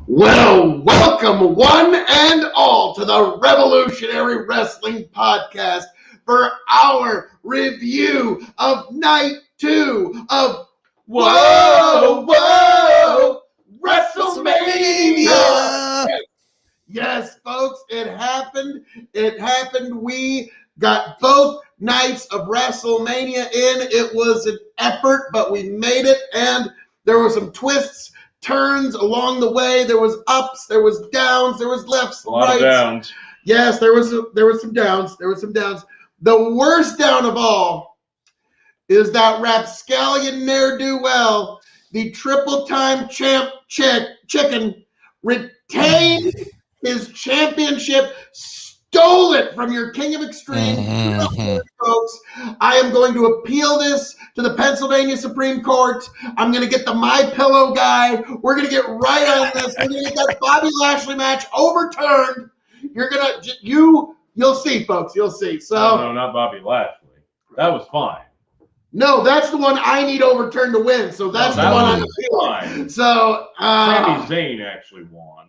Well, welcome one and all to the Revolutionary Wrestling Podcast for our review of Night 2 of Whoa, WrestleMania! Yes, folks, it happened. It happened. We got both nights of WrestleMania in. It was an effort, but we made it, and there were some twists, turns along the way. There was ups, there was downs, there was lefts, a lot rights. of downs. Yes, there was some downs. There were some downs. The worst down of all is that rapscallion ne'er-do-well, the triple-time champ chicken, retained his championship, stole it from your King of Extreme. Folks, I am going to appeal this to the Pennsylvania Supreme Court. I'm going to get the My Pillow guy. We're going to get right on this. We're going to get that Bobby Lashley match overturned. You'll see, folks. You'll see. So no, not Bobby Lashley. That was fine. No, that's the one I need overturned to win. So that's the one I'm appealing. So Sami Zayn actually won.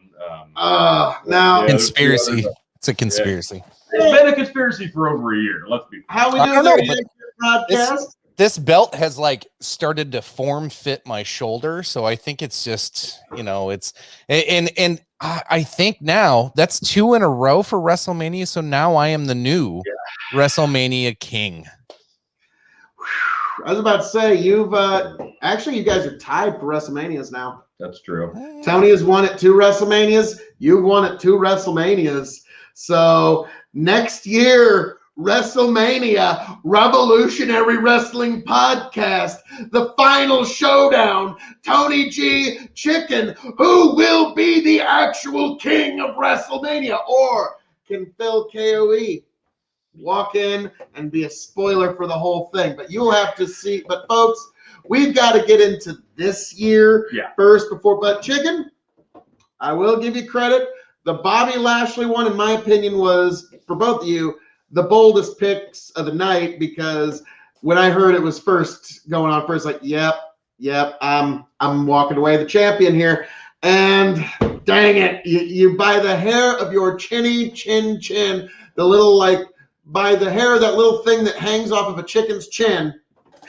Now conspiracy. It's a conspiracy. Yeah. It's been a conspiracy for over a year. Let's be. How we doing there, broadcast? This belt has started to form fit my shoulder, so I think it's just it's and I think now that's 2 in a row for WrestleMania. So now I am the new WrestleMania king. I was about to say you've actually you guys are tied for WrestleManias now. That's true. Tony has won it 2 WrestleManias. You've won it 2 WrestleManias. So next year, WrestleMania, Revolutionary Wrestling Podcast, the final showdown, Tony G, Chicken, who will be the actual king of WrestleMania? Or can Phil K.O.E. walk in and be a spoiler for the whole thing? But you'll have to see. But folks, we've got to get into this year first before. But Chicken, I will give you credit. The Bobby Lashley one, in my opinion, was, for both of you, the boldest picks of the night, because when I heard it was first going on first, yep, I'm walking away the champion here. And dang it, you by the hair of your chinny chin, the little by the hair of that little thing that hangs off of a chicken's chin,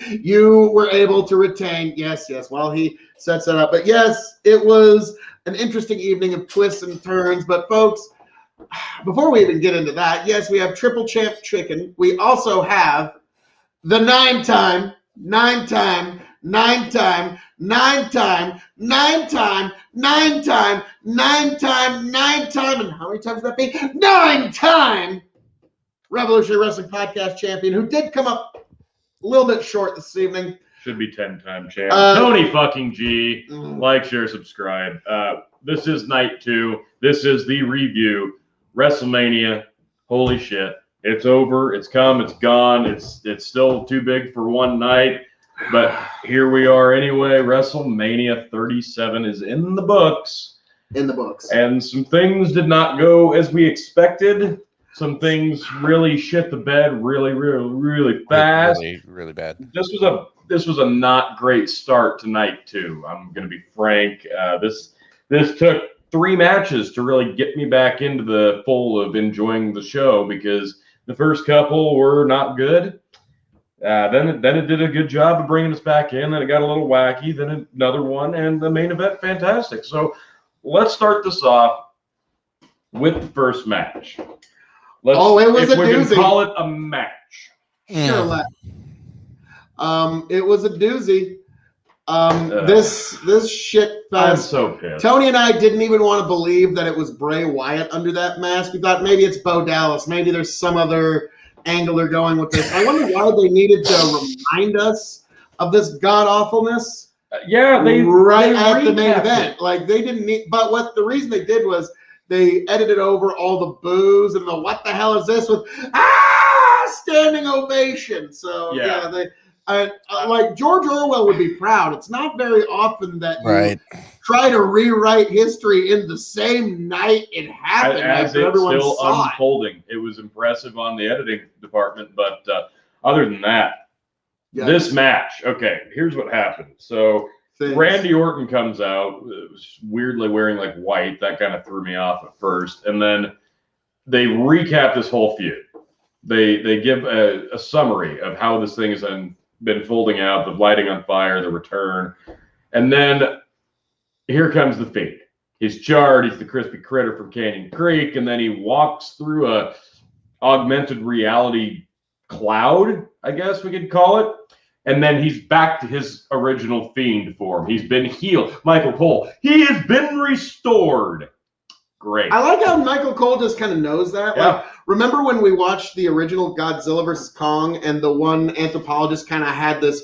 you were able to retain. Yes, while he sets that up. But yes, it was an interesting evening of twists and turns. But folks, before we even get into that, yes, we have Triple Champ Chicken. We also have the nine-time, and how many times would that be? 9-time Revolutionary Wrestling Podcast champion, who did come up a little bit short this evening. Should be 10-time champ. Tony fucking G. Like, share, subscribe. This is night 2. This is the review. WrestleMania. Holy shit. It's over. It's come. It's gone. It's still too big for one night. But here we are anyway. WrestleMania 37 is in the books. And some things did not go as we expected. Some things really shit the bed really fast. Really bad. This was a not great start to night 2. I'm going to be frank. This took 3 matches to really get me back into the fold of enjoying the show, because The first couple were not good. Then it did a good job of bringing us back in. Then it got a little wacky. Then another one, and the main event, fantastic. So let's start this off with the first match. It was a doozy. Can call it a match. Sure. It was a doozy. This shit fest. I'm so pissed. Tony and I didn't even want to believe that it was Bray Wyatt under that mask. We thought maybe it's Bo Dallas. Maybe there's some other angle they're going with this. I wonder why they needed to remind us of this god awfulness. Yeah, they at the main event. Like they didn't need. But the reason they did was they edited over all the boos and the what the hell is this with standing ovation. So yeah they. Like George Orwell would be proud. It's not very often that you try to rewrite history in the same night it happened. As it's still unfolding. It was impressive on the editing department, but other than that, this match. Okay, here's what happened. So Randy Orton comes out, was weirdly wearing like white. That kind of threw me off at first, and then they recap this whole feud. They give a summary of how this thing has been folding out, the lighting on fire, the return, and then here comes the Fiend. He's charred. He's the crispy critter from Canyon Creek, and then he walks through a augmented reality cloud, I guess we could call it, and then he's back to his original Fiend form. He's been healed. Michael Cole, he has been restored. Great. I like how Michael Cole just kind of knows that. Yeah. Like, remember when we watched the original Godzilla vs. Kong and the one anthropologist kind of had this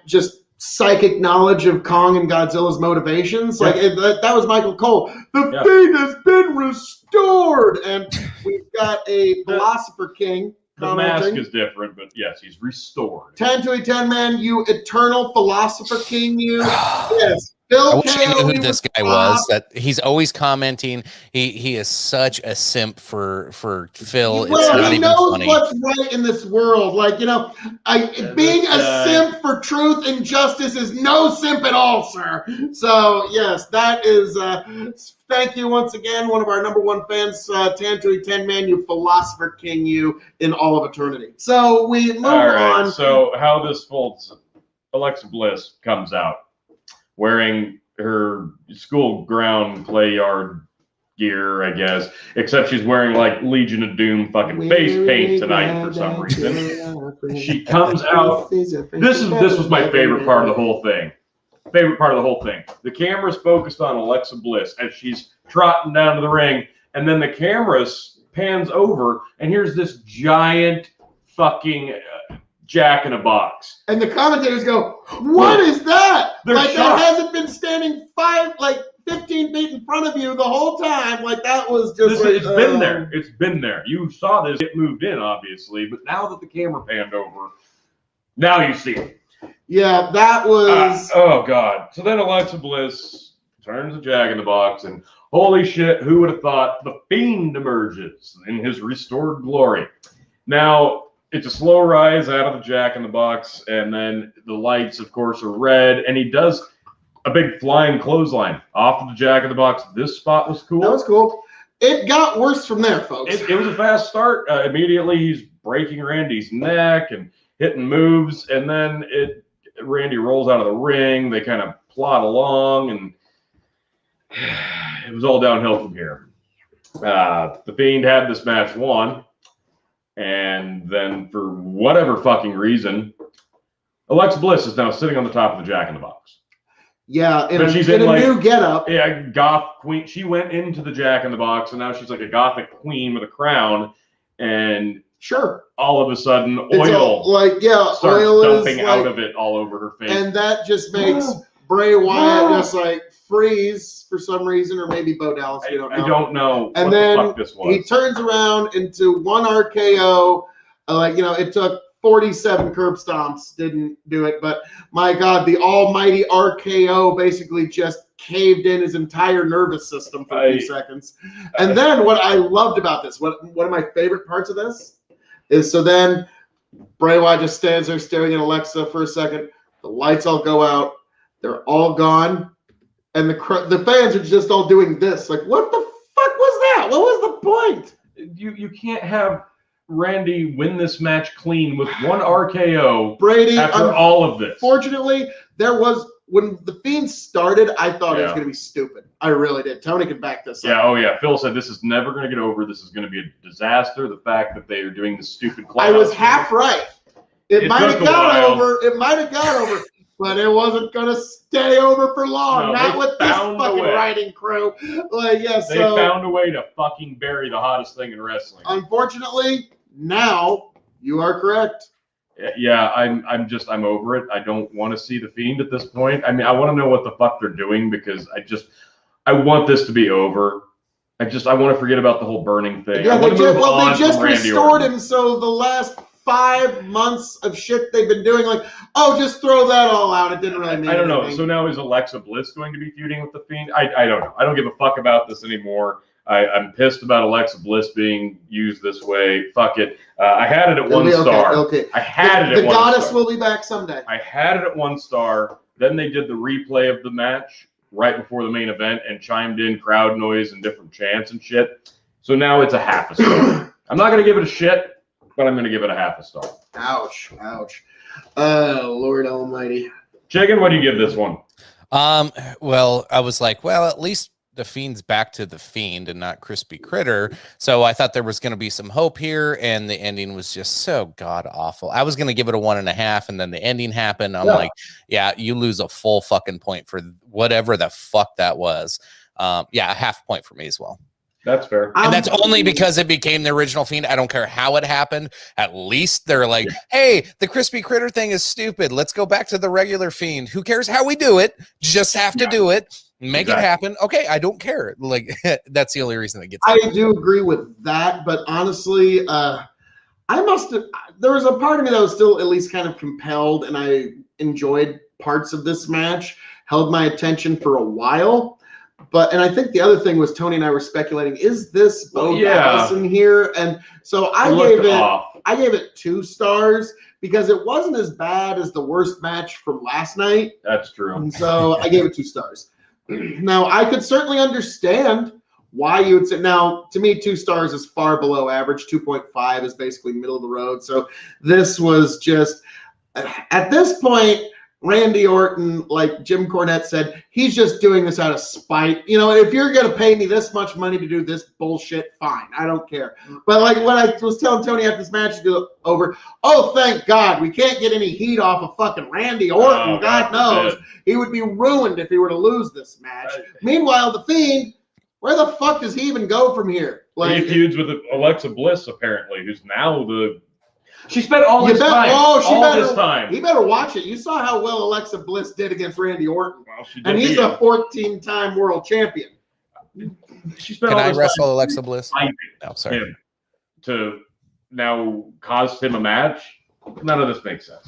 just psychic knowledge of Kong and Godzilla's motivations? Like that was Michael Cole. The Fiend has been restored. And we've got a Philosopher King commenting. The mask is different, but yes, he's restored. 10 to a 10 man, you eternal Philosopher King, you. Yes. Bill I wish I knew who this guy was. That he's always commenting. He is such a simp for Phil. Well, it's not he even knows funny. what's right in this world. Like, being a simp for truth and justice is no simp at all, sir. So yes, that is. Thank you once again, one of our number one fans, 10 to a 10 man, you Philosopher King, you in all of eternity. So we move on. So how this folds? Alexa Bliss comes out wearing her school ground play yard gear, I guess, except she's wearing like Legion of Doom fucking face paint tonight for some reason. She comes out. This was my favorite part of the whole thing. The camera's focused on Alexa Bliss as she's trotting down to the ring, and then the camera pans over, and here's this giant fucking Jack in a Box. And the commentators go, "What is that? Like that hasn't been standing 15 feet in front of you the whole time. Like that was just. It's been there. It's been there. You saw this. It moved in, obviously, but now that the camera panned over, now you see it. Yeah, that was. Oh God! So then Alexa Bliss turns the Jack in the Box, and holy shit, who would have thought the Fiend emerges in his restored glory? Now. It's a slow rise out of the Jack in the Box, and then the lights, of course, are red, and he does a big flying clothesline off of the Jack in the Box. This spot was cool. That was cool. It got worse from there, folks. It was a fast start. Immediately, he's breaking Randy's neck and hitting moves, and then Randy rolls out of the ring. They kind of plod along, and it was all downhill from here. The Fiend had this match won. And then, for whatever fucking reason, Alexa Bliss is now sitting on the top of the Jack in the Box. Yeah, she's in a new getup. Yeah, goth queen. She went into the Jack in the Box, and now she's like a gothic queen with a crown. And all of a sudden, oil starts dumping out of it all over her face. And that just makes Bray Wyatt just like freeze for some reason, or maybe Bo Dallas. We don't know. I don't know. And what then the fuck this was. He turns around into one RKO. It took 47 curb stomps, didn't do it. But my God, the almighty RKO basically just caved in his entire nervous system for a few seconds. And then what I loved about this, one of my favorite parts of this, is so then Bray Wyatt just stands there staring at Alexa for a second. The lights all go out. They're all gone. And the fans are just all doing this. Like, what the fuck was that? What was the point? You can't have Randy win this match clean with one RKO, Brady, after all of this. Fortunately, when the Fiend started, I thought it was going to be stupid. I really did. Tony could back this up. Yeah, oh yeah. Phil said this is never going to get over. This is going to be a disaster. The fact that they are doing this stupid I was half right. It might have got over. It might have got over. But it wasn't going to stay over for long. No, not with this fucking writing crew. Like, yeah, they found a way to fucking bury the hottest thing in wrestling. Unfortunately, now you are correct. Yeah, I'm over it. I don't want to see the Fiend at this point. I mean, I want to know what the fuck they're doing because I want this to be over. I want to forget about the whole burning thing. Yeah, they just restored him, so the last 5 months of shit they've been doing, like, oh, just throw that all out. It didn't really mean I don't know. anything. So now is Alexa Bliss going to be feuding with the Fiend? I don't know. I don't give a fuck about this anymore. I'm pissed about Alexa Bliss being used this way. Fuck it. I had it at 1 star. Okay. I had it at 1 star. The goddess will be back someday. I had it at 1 star. Then they did the replay of the match right before the main event and chimed in crowd noise and different chants and shit. So now it's a half a star. I'm not going to give it a shit, but I'm going to give it a half a star. Ouch. Ouch. Lord almighty. Chicken, what do you give this one? Well, I was like, well, at least the Fiend's back to the Fiend and not Crispy Critter. So I thought there was going to be some hope here, and the ending was just so god awful. I was going to give it a 1.5, and then the ending happened. I'm like, yeah, you lose a full fucking point for whatever the fuck that was. Yeah, a half point for me as well. That's fair. And that's only because it became the original Fiend. I don't care how it happened. At least they're like, hey, the Crispy Critter thing is stupid. Let's go back to the regular Fiend. Who cares how we do it? Just have to do it. Make it happen. Okay, I don't care. Like, that's the only reason it gets. I do agree with that, but honestly, there was a part of me that was still at least kind of compelled, and I enjoyed parts of this match, held my attention for a while. And I think the other thing was Tony and I were speculating, is this both Allison here? And so I gave it 2 stars because it wasn't as bad as the worst match from last night. That's true. And so I gave it 2 stars. Now, I could certainly understand why you would say, now, to me, 2 stars is far below average. 2.5 is basically middle of the road. So this was just, at this point, Randy Orton, like Jim Cornette said, he's just doing this out of spite. You know, if you're going to pay me this much money to do this bullshit, fine. I don't care. But like when I was telling Tony after this match is over, oh, thank God, we can't get any heat off of fucking Randy Orton. Oh, God knows. He would be ruined if he were to lose this match. Meanwhile, The Fiend, where the fuck does he even go from here? Like, he feuds with Alexa Bliss, apparently, who's now the... She spent all this time. He better watch it. You saw how well Alexa Bliss did against Randy Orton. Well, and he's a 14-time world champion. Can I wrestle Alexa Bliss? No, sorry. To now cost him a match? None of this makes sense.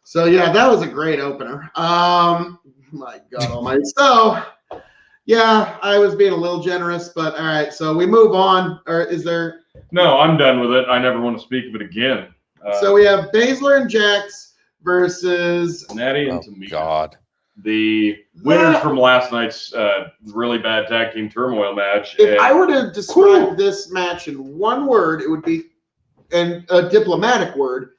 So, yeah, that was a great opener. My God almighty. So, yeah, I was being a little generous, but all right. So we move on. Or is there... No, I'm done with it. I never want to speak of it again. So we have Baszler and Jax versus Natty and Tamina. God. The winners from last night's really bad tag team turmoil match. If I were to describe this match in one word, it would be, and a diplomatic word,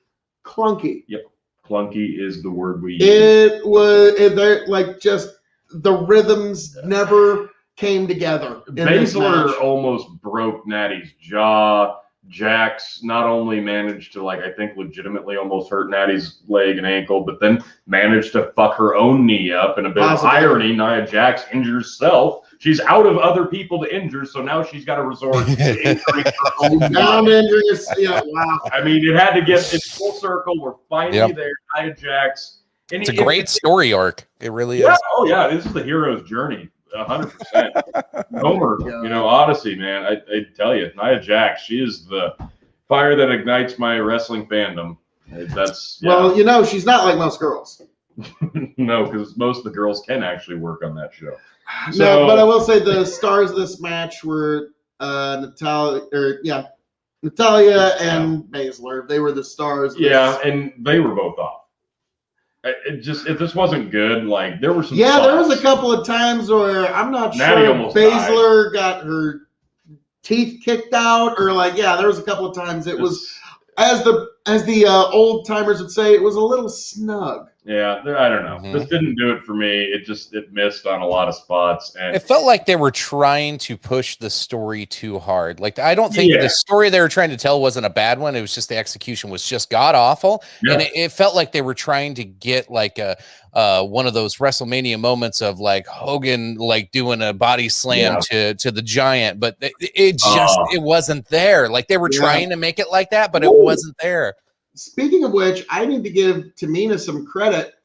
clunky. Yep. Clunky is the word we use. It was like just the rhythms never came together. Baszler almost broke Natty's jaw. Jax not only managed to, like, I think legitimately almost hurt Natty's leg and ankle, but then managed to fuck her own knee up. And a bit of irony, Nia Jax injures herself. She's out of other people to injure, so now she's got to resort to injuring her own injuries. Yeah, wow. I mean, it had to get it's full circle. We're finally there. Nia Jax. It's a great story arc. It really is. Oh, yeah. This is the hero's journey. 100%. Homer, Odyssey, man. I tell you, Nia Jax, she is the fire that ignites my wrestling fandom. Well, she's not like most girls. No, because most of the girls can actually work on that show. No, but I will say the stars of this match were Natalya and Baszler. They were the stars. And they were both off. If this wasn't good, like there were some. Yeah, there was a couple of times where I'm not Natty sure almost Baszler got her teeth kicked out, or like, yeah, there was a couple of times it was, as the old timers would say, it was a little snug. Yeah, I don't know. This didn't do it for me. It missed on a lot of spots, and it felt like they were trying to push the story too hard. Like, I don't think the story they were trying to tell wasn't a bad one. It was just the execution was just god awful, and it felt like they were trying to get like a one of those WrestleMania moments of like Hogan like doing a body slam to the Giant, but it wasn't there. Like they were trying to make it like that, but it wasn't there. Speaking of which, I need to give Tamina some credit.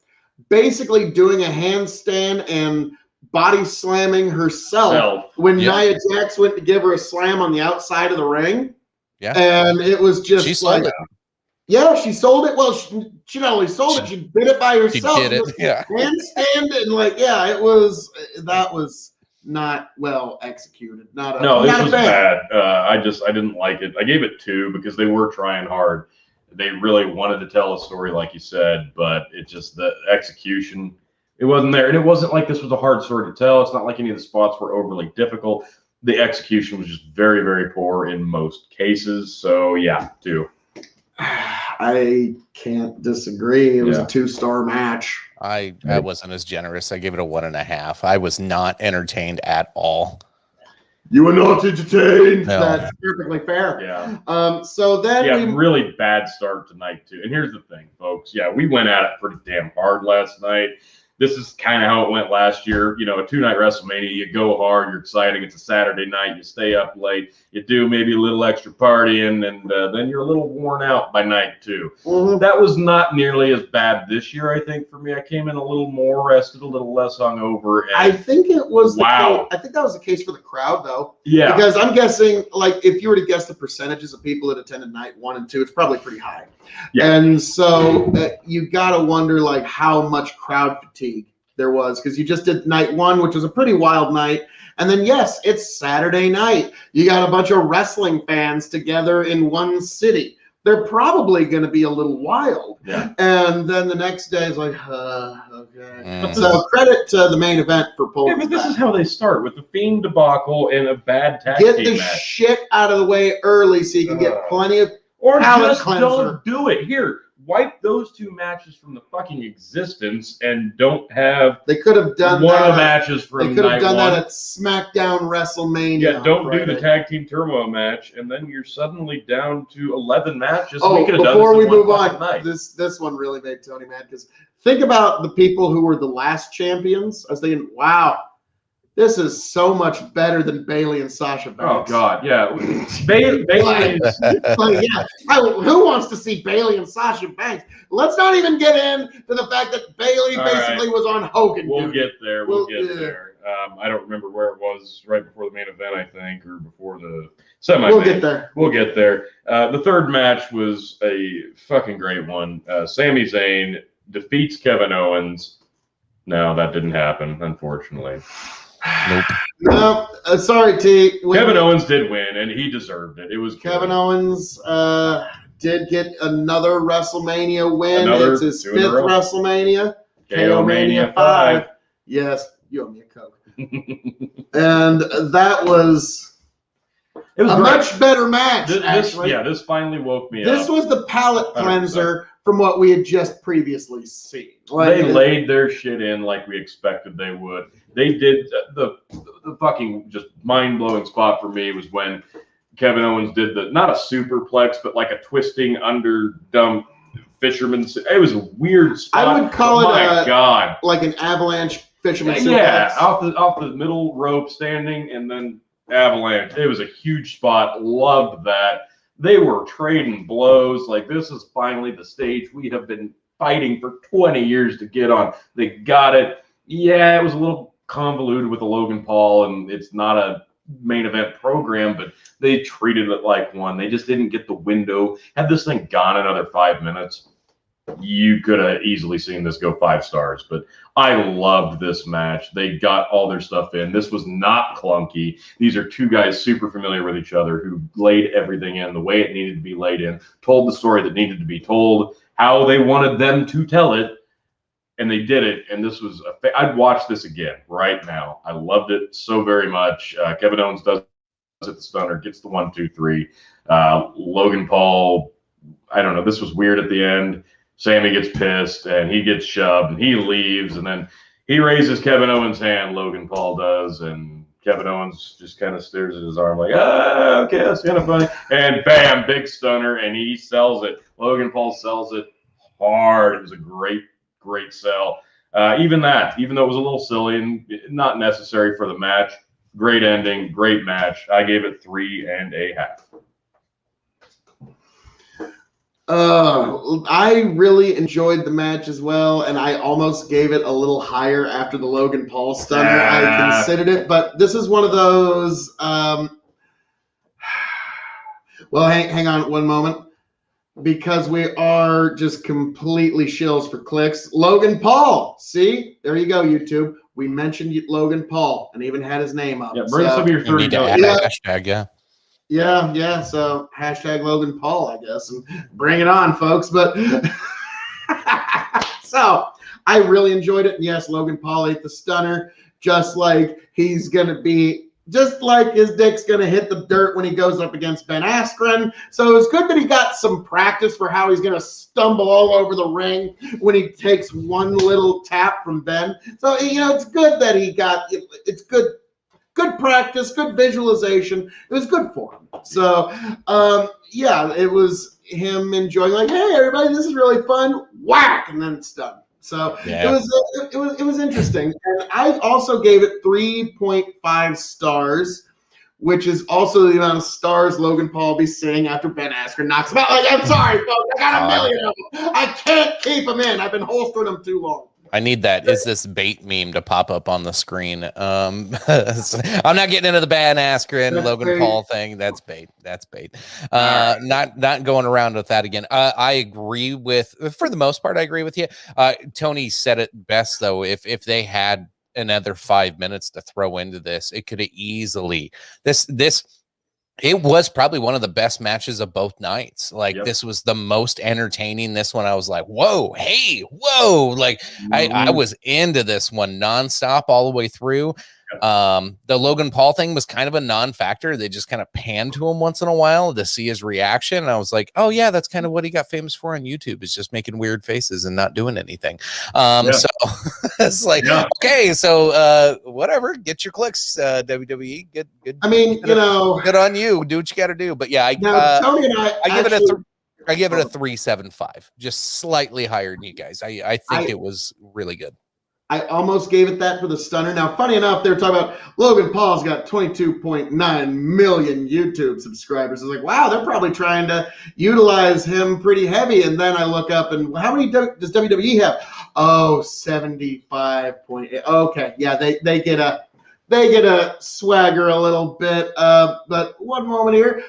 Basically doing a handstand and body slamming herself when Nia Jax went to give her a slam on the outside of the ring. Yeah. And it was just she sold it. Yeah, she sold it. Well, she not only sold it, she did it by herself. She did it. Yeah. Handstand and that was not well executed. This was bad. I didn't like it. I gave it 2 because they were trying hard. They really wanted to tell a story, like you said, but it just, the execution, it wasn't there. And it wasn't like this was a hard story to tell. It's not like any of the spots were overly difficult. The execution was just very, very poor in most cases. So, yeah, 2. I can't disagree. It was a 2-star match. I wasn't as generous. I gave it a 1.5. I was not entertained at all. You were not entertained. No. That's perfectly fair. Yeah. So then really bad start tonight too. And here's the thing, folks. Yeah, we went at it pretty damn hard last night. This is kind of how it went last year. You know, a 2-night WrestleMania, you go hard, you're exciting. It's a Saturday night, you stay up late, you do maybe a little extra partying, and then you're a little worn out by night 2. That was not nearly as bad this year, I think, for me. I came in a little more rested, a little less hungover. And I think it was I think that was the case for the crowd, though. Yeah. Because I'm guessing, like, if you were to guess the percentages of people that attended night 1 and 2, it's probably pretty high. Yeah. And so you got to wonder, like, how much crowd fatigue there was, because you just did night 1, which was a pretty wild night. And then, yes, it's Saturday night. You got a bunch of wrestling fans together in one city. They're probably going to be a little wild. Yeah. And then the next day is like, okay. So credit to the main event for pulling. Yeah, but this is how they start, with the Fiend debacle and a bad tag team match. Get the shit out of the way early so you can get plenty of or just don't do it. Here, wipe those 2 matches from the fucking existence and don't have. They could have done one of the matches from. They could have done that at SmackDown WrestleMania. Yeah, don't do the tag team turbo match, and then you're suddenly down to 11 matches. Oh, before we move on, this one really made Tony mad, because think about the people who were the last champions. I was thinking, wow, this is so much better than Bayley and Sasha Banks. Oh God, yeah, Bayley. Who wants to see Bayley and Sasha Banks? Let's not even get into the fact that Bayley basically was on Hogan. We'll get there. We'll get there. I don't remember where it was. Right before the main event, I think, or before the semi. We'll get there. We'll get there. The third match was a fucking great one. Sami Zayn defeats Kevin Owens. No, that didn't happen, unfortunately. Nope. No, sorry, T. Kevin Owens did win, and he deserved it. It was Kevin Owens did get another WrestleMania win. It's his 5th WrestleMania. K.O.E. Mania 5. Yes, you owe me a Coke. And that was a much better match. This finally woke me up. This was the palate cleanser from what we had just previously seen. They laid their shit in like we expected they would. They did the fucking just mind-blowing spot for me was when Kevin Owens did not a superplex, but like a twisting under dump fisherman's. It was a weird spot. I would call God, like an avalanche fisherman suplex. Yeah, off the middle rope standing and then avalanche. It was a huge spot. Loved that. They were trading blows. Like, this is finally the stage we have been fighting for 20 years to get on. They got it. Yeah, it was a little convoluted with the Logan Paul, and it's not a main event program, but they treated it like one. They just didn't get the window. Had this thing gone another 5 minutes, you could have easily seen this go 5 stars. But I loved this match. They got all their stuff in. This was not clunky. These are 2 guys super familiar with each other who laid everything in the way it needed to be laid in, told the story that needed to be told, how they wanted them to tell it, and they did it. And this was I'd watch this again right now. I loved it so very much. Kevin Owens does at the stunner, gets the 1, 2, 3. Logan Paul, I don't know. This was weird at the end. Sammy gets pissed and he gets shoved and he leaves, and then he raises Kevin Owens' hand. Logan Paul does, and Kevin Owens just kind of stares at his arm like, okay, that's kind of funny. And bam, big stunner, and he sells it. Logan Paul sells it hard. It was a great sell. Even though it was a little silly and not necessary for the match, great ending, great match. I gave it 3.5. I really enjoyed the match as well, and I almost gave it a little higher after the Logan Paul stunner. I considered it, but this is one of those. Well, hang on one moment, because we are just completely shills for clicks. Logan Paul, see, there you go, YouTube. We mentioned Logan Paul and even had his name up. Yeah, bring some of your 30 need to add a hashtag, Yeah. So hashtag Logan Paul, I guess, and bring it on, folks. But so I really enjoyed it. And yes, Logan Paul ate the stunner, just like his dick's gonna hit the dirt when he goes up against Ben Askren. So it's good that he got some practice for how he's gonna stumble all over the ring when he takes one little tap from Ben. So it's good that it's good practice, good visualization. It was good for him. So, it was him enjoying, like, hey, everybody, this is really fun. Whack, and then it's done. So it was interesting. And I also gave it 3.5 stars, which is also the amount of stars Logan Paul will be seeing after Ben Askren knocks him out. Like, I'm sorry, folks, I got a million of them. I can't keep them in. I've been holstering them too long. I need that. Is this bait meme to pop up on the screen? I'm not getting into the Ben Askren, Logan Paul thing. That's bait. Not going around with that again. I agree for the most part, I agree with you. Tony said it best, though. If they had another 5 minutes to throw into this, it could have easily it was probably one of the best matches of both nights. Like, This was the most entertaining. This one, I was like, whoa. Like, I was into this one nonstop all the way through. The Logan Paul thing was kind of a non-factor. They just kind of panned to him once in a while to see his reaction. And I was like, oh yeah, that's kind of what he got famous for on YouTube, is just making weird faces and not doing anything. So it's like, okay, so whatever, get your clicks, WWE. Good. I mean, good on you. Do what you got to do. But yeah, Tony and I give it a 3.75, just slightly higher than you guys. I think it was really good. I almost gave it that for the stunner. Now, funny enough, they were talking about Logan Paul's got 22.9 million YouTube subscribers. I was like, wow, they're probably trying to utilize him pretty heavy. And then I look up, and how many does WWE have? Oh, 75.8. Okay, yeah, they get a swagger a little bit. But one moment here.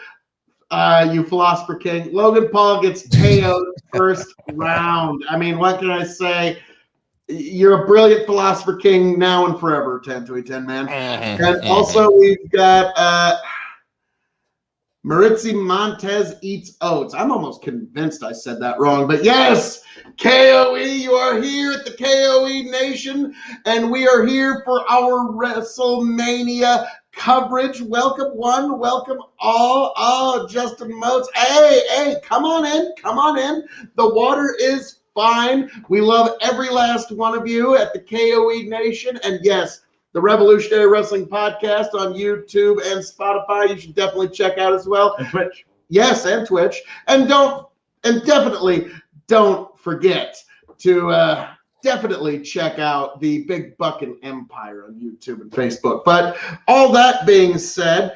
You Philosopher King. Logan Paul gets KO'd first round. I mean, what can I say? You're a brilliant Philosopher King now and forever, 10-10, man. And also we've got Maritzi Montez eats oats. I'm almost convinced I said that wrong, but yes, K.O.E, you are here at the K.O.E Nation, and we are here for our WrestleMania coverage. Welcome one, welcome all. Oh, Justin Motes. Hey, come on in. The water is fine. We love every last one of you at the K.O.E Nation. And yes, the Revolutionary Wrestling Podcast on YouTube and Spotify, you should definitely check out as well. And Twitch. Yes, and Twitch. And definitely don't forget to definitely check out the Big Buckin' Empire on YouTube and Facebook. But all that being said,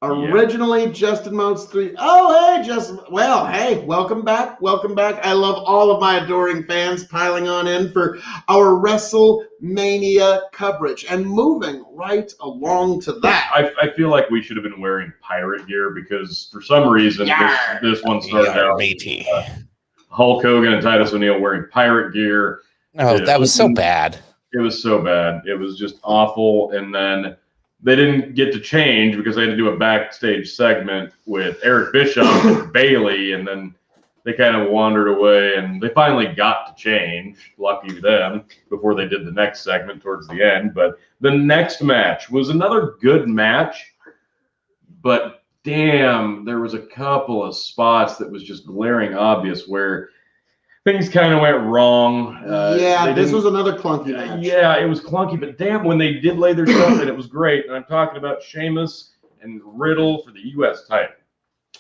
originally Justin Modes 3. Oh, hey, Justin. Well, hey, welcome back. I love all of my adoring fans piling on in for our WrestleMania coverage. And moving right along to that. I feel like we should have been wearing pirate gear, because for some reason this one started out Hulk Hogan and Titus O'Neil wearing pirate gear. Oh, that was so bad. It was so bad. It was just awful. And then they didn't get to change because they had to do a backstage segment with Eric Bischoff and Bailey, and then they kind of wandered away, and they finally got to change. Lucky them, before they did the next segment towards the end. But the next match was another good match, but damn, there was a couple of spots that was just glaring obvious where things kind of went wrong. This was another clunky match. Yeah, it was clunky, but damn, when they did lay their stuff in, it was great. And I'm talking about Sheamus and Riddle for the U.S. title.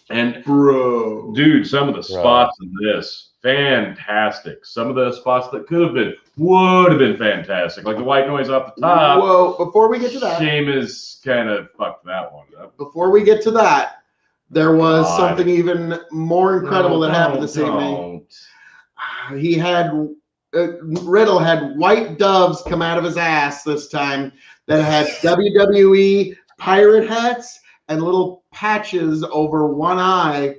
And bro, dude, some of the spots in this, fantastic. Some of the spots that would have been fantastic, like the white noise off the top. Whoa, before we get to that, Sheamus kind of fucked that one up. Before we get to that, there was something even more incredible that happened this evening. He had Riddle had white doves come out of his ass this time that had WWE pirate hats and little patches over one eye.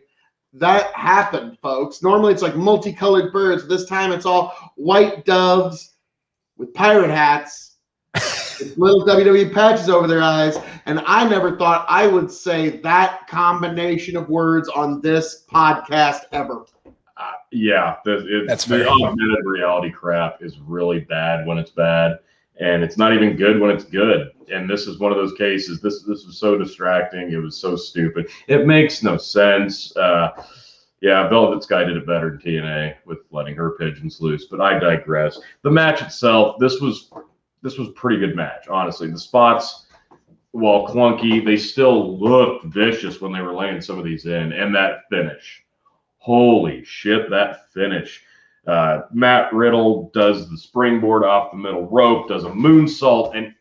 That happened, folks. Normally it's like multicolored birds. This time it's all white doves with pirate hats with little WWE patches over their eyes. And I never thought I would say that combination of words on this podcast ever. That's fair. The augmented reality crap is really bad when it's bad, and it's not even good when it's good. And this is one of those cases. This was so distracting. It was so stupid. It makes no sense. Velvet Sky did it better than TNA with letting her pigeons loose. But I digress. The match itself, this was a pretty good match. Honestly, the spots, while clunky, they still looked vicious when they were laying some of these in, and that finish. Holy shit, that finish. Matt Riddle does the springboard off the middle rope, does a moonsault, and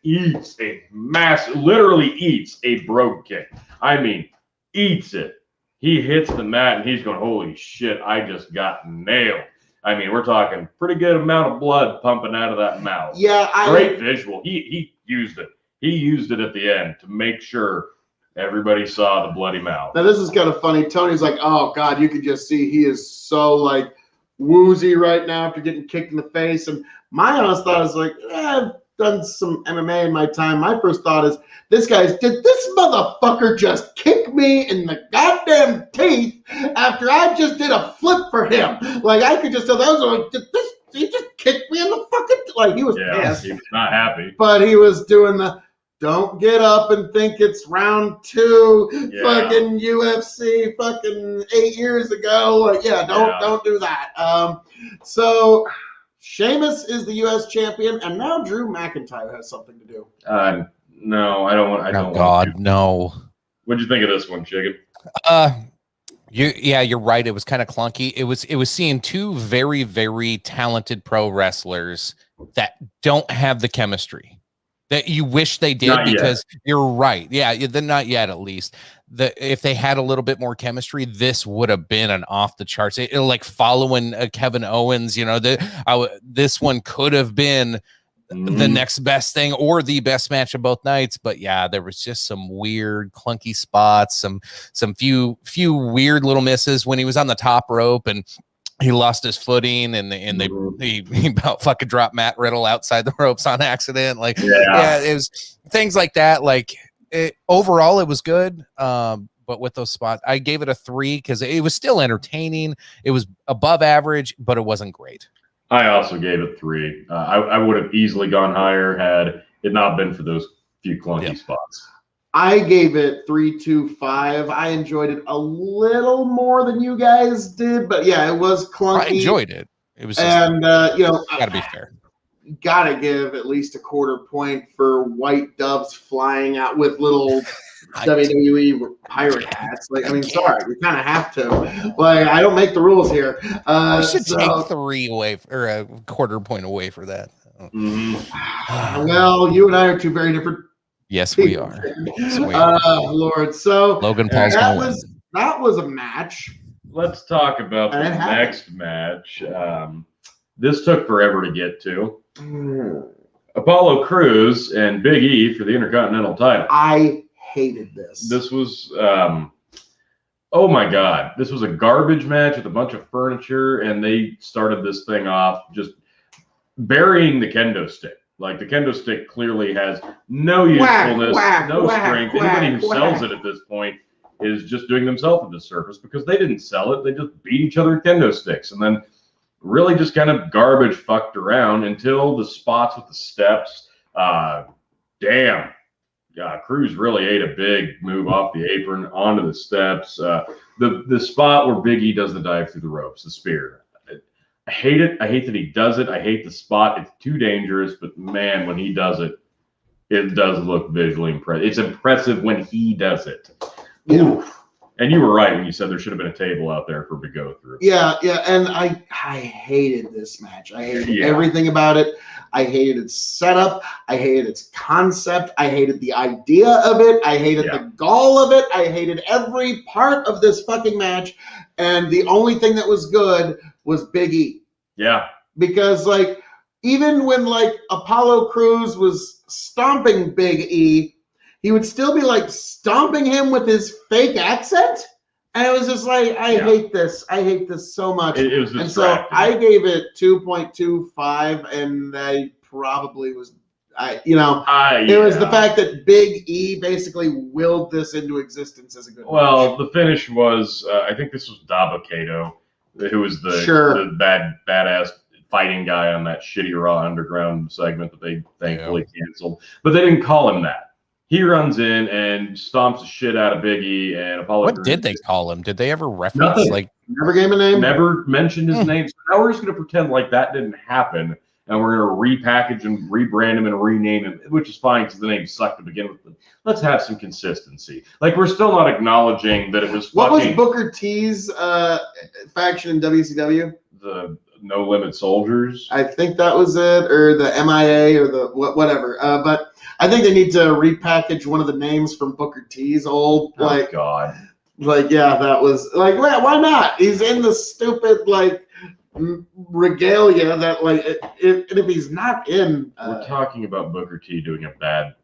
literally eats a brogue kick. I mean, eats it. He hits the mat, and he's going, holy shit, I just got nailed. I mean, we're talking pretty good amount of blood pumping out of that mouth. Yeah. Great visual. He used it. He used it at the end to make sure everybody saw the bloody mouth. Now, this is kind of funny. Tony's like, oh, God, you can just see he is so, like, woozy right now after getting kicked in the face. And my honest thought is like, I've done some MMA in my time. My first thought is, did this motherfucker just kick me in the goddamn teeth after I just did a flip for him? Like, I could just tell that was he just kicked me in the fucking, like, he was pissed. He was not happy. But he was doing the, don't get up and think it's round 2, fucking UFC, fucking 8 years ago. Like, don't do that. So Sheamus is the U.S. champion, and now Drew McIntyre has something to do. No, I don't want. Oh God, no. What'd you think of this one, Chicken? You're right. It was kind of clunky. It was seeing two very, very talented pro wrestlers that don't have the chemistry that you wish they did, because you're right. Yeah, they're not yet, at least. If they had a little bit more chemistry, this would have been an off the charts. It like following Kevin Owens, this one could have been the next best thing or the best match of both nights. But yeah, there was just some weird clunky spots, some few weird little misses when he was on the top rope and he lost his footing, and he about fucking dropped Matt Riddle outside the ropes on accident. Like, it was things like that. Like, overall, it was good. But with those spots, I gave it a 3 because it was still entertaining. It was above average, but it wasn't great. I also gave it 3. I would have easily gone higher had it not been for those few clunky spots. I gave it 3.25. I enjoyed it a little more than you guys did, but yeah, it was clunky. I enjoyed it. It was, gotta be fair. Gotta give at least a quarter point for white doves flying out with little WWE pirate hats. Like, I mean, sorry, you kind of have to. Like, I don't make the rules here. I should take 3 away or a quarter point away for that. Well, you and I are two very different. Yes, we are. Lord. So Logan Paul's that was a match. Let's talk about the next match. This took forever to get to. Apollo Crews and Big E for the Intercontinental title. I hated this. This was, oh my God. This was a garbage match with a bunch of furniture, and they started this thing off just burying the kendo stick. Like, the kendo stick clearly has no usefulness, no strength. Anybody who sells it at this point is just doing themselves a disservice because they didn't sell it. They just beat each other with kendo sticks and then really just kind of garbage fucked around until the spots with the steps. Damn. Cruz really ate a big move off the apron onto the steps. The spot where Big E does the dive through the ropes, the spear. I hate it. I hate that he does it. I hate the spot. It's too dangerous. But man, when he does it, it does look visually impressive. It's impressive when he does it. Yeah. And you were right when you said there should have been a table out there for to go through. Yeah, and I hated this match. I hated everything about it. I hated its setup. I hated its concept. I hated the idea of it. I hated the gall of it. I hated every part of this fucking match. And the only thing that was good was Big E. Yeah. Because, like, even when, like, Apollo Crews was stomping Big E, he would still be, like, stomping him with his fake accent. And it was just like, I hate this. I hate this so much. It was and so I gave it 2.25, and I probably was, it was the fact that Big E basically willed this into existence as a good match. The finish was, I think this was Dabba-Kato, who was the badass fighting guy on that shitty Raw Underground segment that they thankfully canceled. But they didn't call him that. He runs in and stomps the shit out of Big E and Apollo. What did they call him? Did they ever reference Nothing. Never gave him a name? Never mentioned his name. So now we're just going to pretend like that didn't happen. And we're going to repackage him, rebrand him, and rename him, which is fine because the name sucked to begin with. But let's have some consistency. Like, we're still not acknowledging that it was What was Booker T's faction in WCW? The No Limit Soldiers. I think that was it, or the MIA, or the whatever. But I think they need to repackage one of the names from Booker T's old. God. That was like, why not? He's in the stupid regalia that if he's not in. We're talking about Booker T doing a bad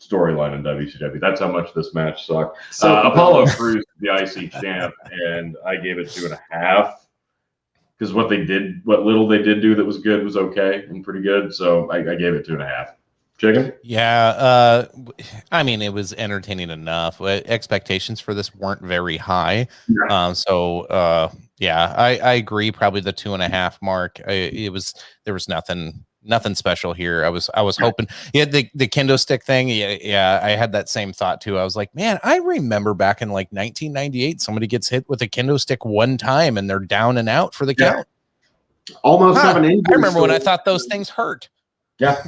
storyline in WCW. That's how much this match sucked. Apollo Crews, the IC champ, and I gave it 2.5. Because what little they did do that was good was okay and pretty good. So I gave it 2.5. Chicken? Yeah. I mean, it was entertaining enough. Expectations for this weren't very high. I agree. Probably the 2.5 mark. There was nothing special here. I was hoping. Yeah, the kendo stick thing. Yeah. I had that same thought too. I was like, man, I remember back in 1998, somebody gets hit with a kendo stick one time and they're down and out for the count. Almost have an injury. I remember when I thought those things hurt. Yeah.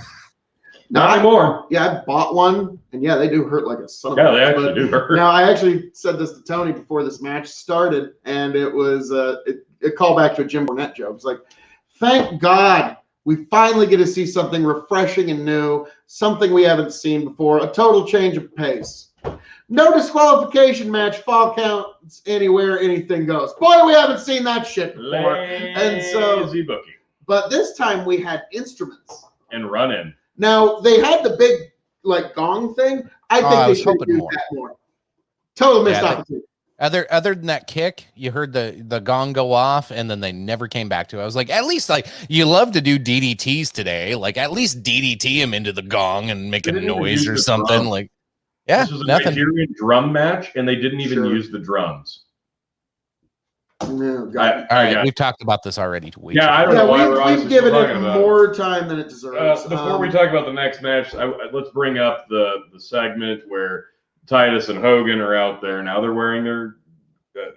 Not anymore. Yeah, I bought one, and they do hurt like a son of a bitch. Yeah, they actually do hurt. Now, I actually said this to Tony before this match started, and it was it called back to a Jim Cornette joke. It's like, thank God we finally get to see something refreshing and new, something we haven't seen before, a total change of pace. No disqualification match, fall counts anywhere, anything goes. Boy, we haven't seen that shit before. And so, booking. But this time we had instruments. And run-in. Now, they had the big, gong thing. I think they should do that more. Total missed opportunity. Other than that kick, you heard the gong go off, and then they never came back to it. I was like, at least, you love to do DDTs today. At least DDT him into the gong and make a noise or something. This was a Nigerian drum match, and they didn't even use the drums. No, all right, we've talked about this already. I don't know why we've given it more time than it deserves. Before we talk about the next match, let's bring up the segment where Titus and Hogan are out there. Now they're wearing their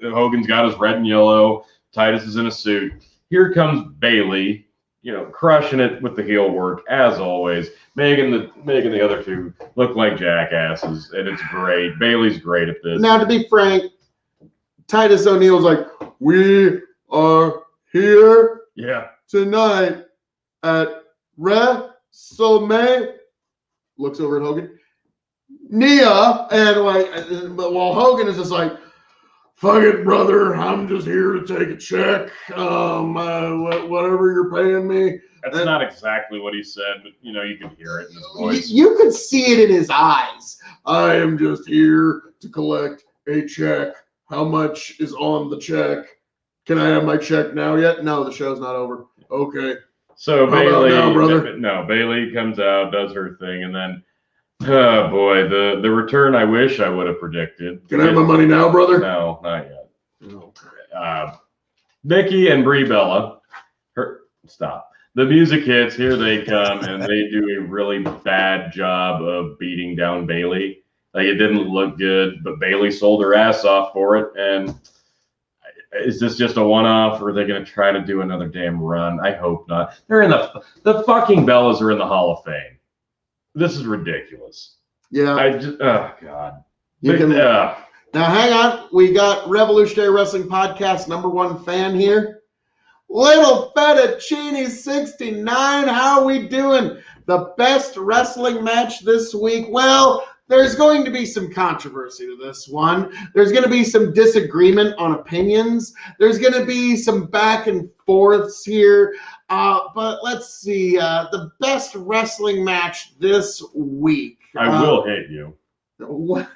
Hogan's got his red and yellow. Titus is in a suit. Here comes Bailey, crushing it with the heel work as always, making the other two look like jackasses, and it's great. Bailey's great at this. Now, to be frank, Titus O'Neil's like, we are here tonight at WrestleMania. Looks over at Hogan. Nia, and but while Hogan is just like, fuck it, brother, I'm just here to take a check. Whatever you're paying me. That's not exactly what he said, but you can hear it in his voice. You could see it in his eyes. I am just here to collect a check. How much is on the check? Can I have my check now yet? No, the show's not over. Okay. So Bailey, Bailey comes out, does her thing, and then Oh boy, the return I wish I would have predicted. Can I have my money now, brother? No, not yet. Okay. Nikki and Brie Bella. Stop. The music hits. Here they come, and they do a really bad job of beating down Bailey. Like, it didn't look good, but Bailey sold her ass off for it. And is this just a one-off, or are they going to try to do another damn run? I hope not. They're in the fucking Bellas are in the Hall of Fame. This is ridiculous. Yeah. Oh God. Now hang on. We got Revolutionary Wrestling Podcast #1 fan here. Little Fettuccine 69. How are we doing? The best wrestling match this week. Well, there's going to be some controversy to this one. There's going to be some disagreement on opinions. There's going to be some back and forths here. But let's see. The best wrestling match this week. I will hate you. What?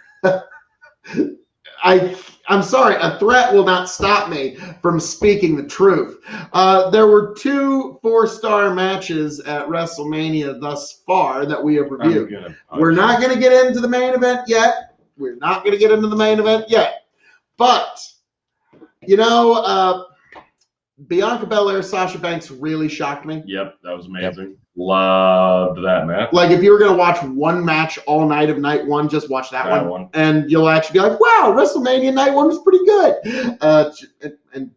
I'm sorry, a threat will not stop me from speaking the truth. There were 2 4-star matches at WrestleMania thus far that we have reviewed. We're not going to get into the main event yet. But, Bianca Belair, Sasha Banks really shocked me. Yep, that was amazing. Yep. Loved that match. Like, if you were going to watch one match all night of night one, just watch that one. And you'll actually be like, wow, WrestleMania night one was pretty good. And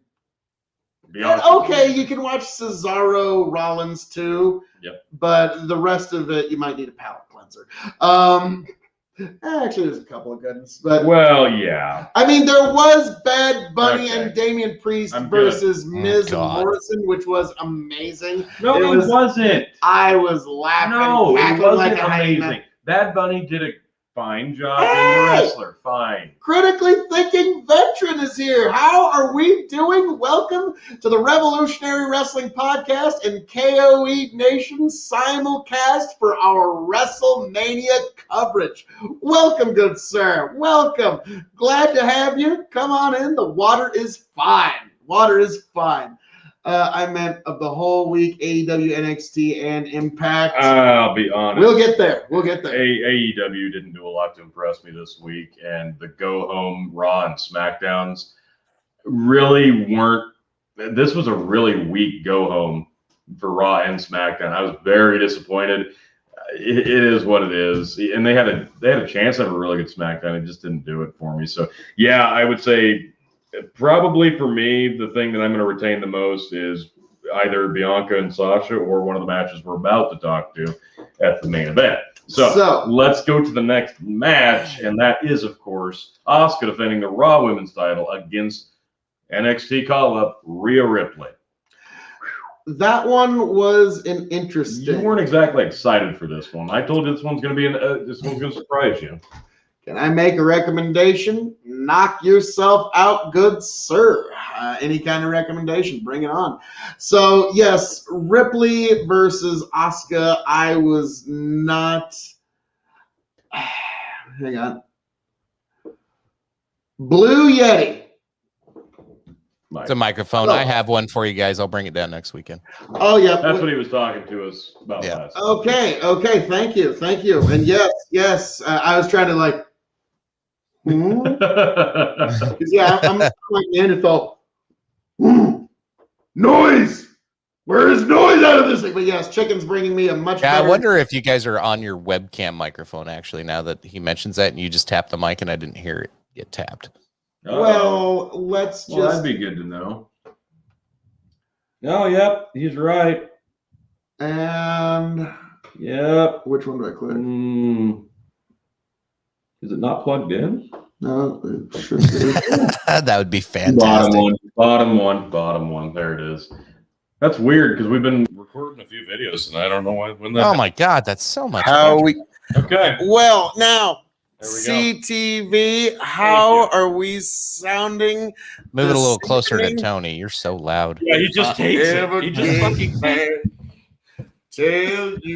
okay, you can watch Cesaro Rollins too. Yep. But the rest of it, you might need a palate cleanser. Actually, there's a couple of good ones. But, well, yeah. I mean, there was Bad Bunny and Damian Priest versus Miz and Morrison, which was amazing. No, it wasn't. I was laughing. No, it wasn't amazing. Bad Bunny did a fine job being a wrestler. Fine. Critically thinking veteran is here. How are we doing? Welcome to the Revolutionary Wrestling Podcast and K.O.E. Nation simulcast for our WrestleMania coverage. Welcome, good sir. Welcome. Glad to have you. Come on in. The water is fine. I meant of the whole week, AEW, NXT, and Impact. I'll be honest. We'll get there. AEW didn't do a lot to impress me this week, and the go-home Raw and SmackDowns really weren't. This was a really weak go-home for Raw and SmackDown. I was very disappointed. It is what it is, and they had a chance to have a really good SmackDown. It just didn't do it for me. So yeah, I would say. Probably for me, the thing that I'm going to retain the most is either Bianca and Sasha or one of the matches we're about to talk to at the main event. So let's go to the next match, and that is, of course, Asuka defending the Raw Women's title against NXT call-up Rhea Ripley. That one was an interesting. You weren't exactly excited for this one. I told you this one's going to surprise you. Can I make a recommendation? Knock yourself out, good sir. Any kind of recommendation, bring it on. So, yes, Ripley versus Asuka. I was not... Hang on. Blue Yeti. It's a microphone. I have one for you guys. I'll bring it down next weekend. Oh, yeah. That's what he was talking to us about last. Okay. Thank you. And yes. I was trying to yeah, I'm like Neanderthal. Noise! Where is noise out of this thing? But yes, Chicken's bringing me a much better... I wonder if you guys are on your webcam microphone, actually, now that he mentions that, and you just tapped the mic and I didn't hear it get tapped. Well, let's just... Well, that'd be good to know. Oh, yep, he's right. And... Yep. Which one do I click? Is it not plugged in? No, it sure is. That would be fantastic. Bottom one. There it is. That's weird because we've been recording a few videos and I don't know when that. Oh my God, that's so much. Okay. Well, now there we CTV, how are we sounding? Move it a little closer to Tony. You're so loud. Yeah, he just hates it. He just fucking hates it. All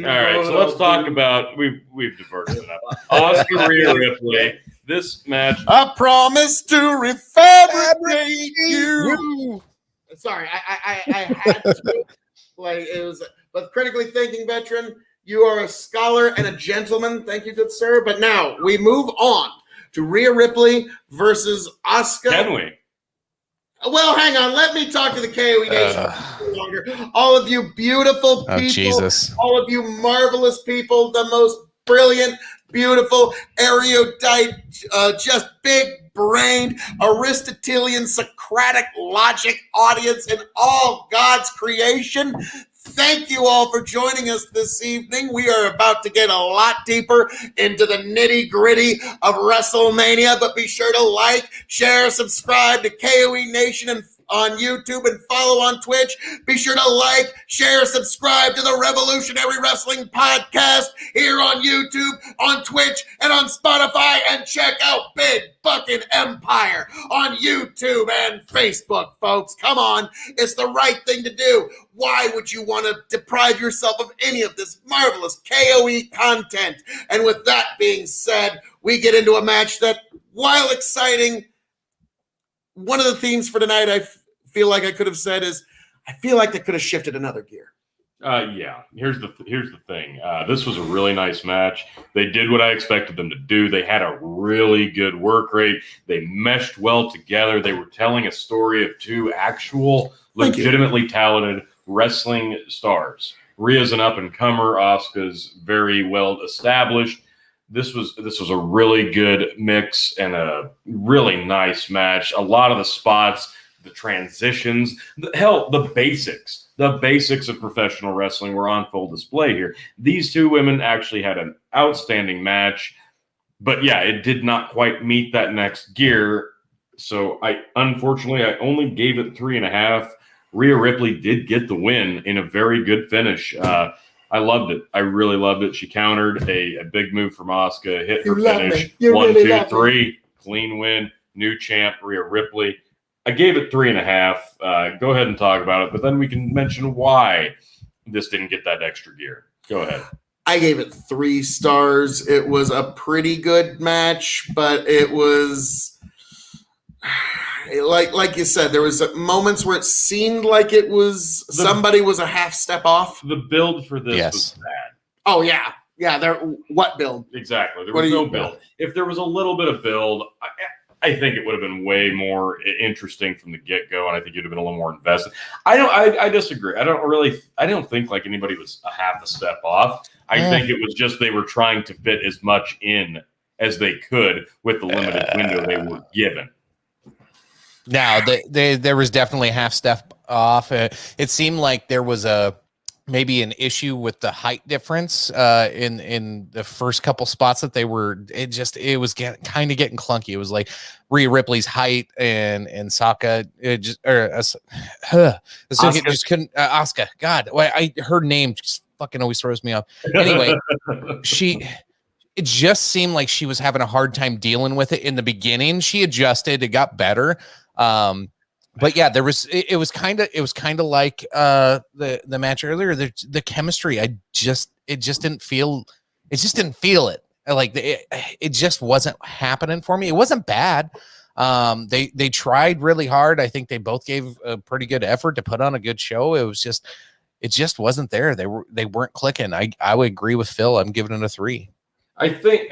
right, so let's talk about we've diverted enough. Asuka Rhea Ripley. This match. I promise to refabricate you. Sorry, I had to. It was, but critically thinking veteran, You are a scholar and a gentleman. Thank you, good sir. But now we move on to Rhea Ripley versus Asuka. Can we? Well, hang on. Let me talk to the K.O.E Nation longer. All of you beautiful people, Jesus. all of you marvelous people, the most brilliant, beautiful, erudite, just big-brained, Aristotelian, Socratic logic audience in all God's creation. Thank you all for joining us this evening. We are about to get a lot deeper into the nitty-gritty of WrestleMania, but be sure to like, share, subscribe to KOE Nation and on YouTube and follow on Twitch. Be sure to like, share, subscribe to the Revolutionary Wrestling Podcast here on YouTube, on Twitch, and on Spotify, and check out Big Fucking Empire on YouTube and Facebook, folks. Come on, it's the right thing to do. Why would you want to deprive yourself of any of this marvelous KOE content? And with that being said, we get into a match that, while exciting, one of the themes for tonight I feel like I could have said is, I feel like they could have shifted another gear. Yeah. Here's the thing. This was a really nice match. They did what I expected them to do. They had a really good work rate. They meshed well together. They were telling a story of two actual, legitimately talented wrestling stars. Rhea's an up-and-comer. Asuka's very well established. This was a really good mix and a really nice match. A lot of the spots, the transitions, the basics of professional wrestling were on full display here. These two women actually had an outstanding match, but yeah, it did not quite meet that next gear. So unfortunately, I only gave it 3.5. Rhea Ripley did get the win in a very good finish. I loved it. I really loved it. She countered a big move from Asuka, hit her finish. 1, 2, 3, clean win, new champ, Rhea Ripley. I gave it 3.5. Go ahead and talk about it, but then we can mention why this didn't get that extra gear. Go ahead. I gave it 3 stars. It was a pretty good match, but it was like you said, there was moments where it seemed like it was somebody was a half step off. The build for this was bad. Oh yeah. Yeah, what build? Exactly. There was no build. If there was a little bit of build, I think it would have been way more interesting from the get-go, and I think you'd have been a little more invested. I disagree. I don't think like anybody was a half a step off. I think it was just they were trying to fit as much in as they could with the limited window they were given. Now, there was definitely a half step off. It seemed like there was maybe an issue with the height difference in the first couple spots that they were. It was kind of getting clunky. It was like Rhea Ripley's height and Sokka just couldn't. Asuka, God, her name just fucking always throws me off. Anyway, it just seemed like she was having a hard time dealing with it in the beginning. She adjusted, it got better. But yeah, it was kind of like the match earlier. The chemistry, it just didn't feel it. Like it just wasn't happening for me. It wasn't bad. They tried really hard. I think they both gave a pretty good effort to put on a good show. It just wasn't there. They weren't clicking. I would agree with Phil. I'm giving it a 3. I think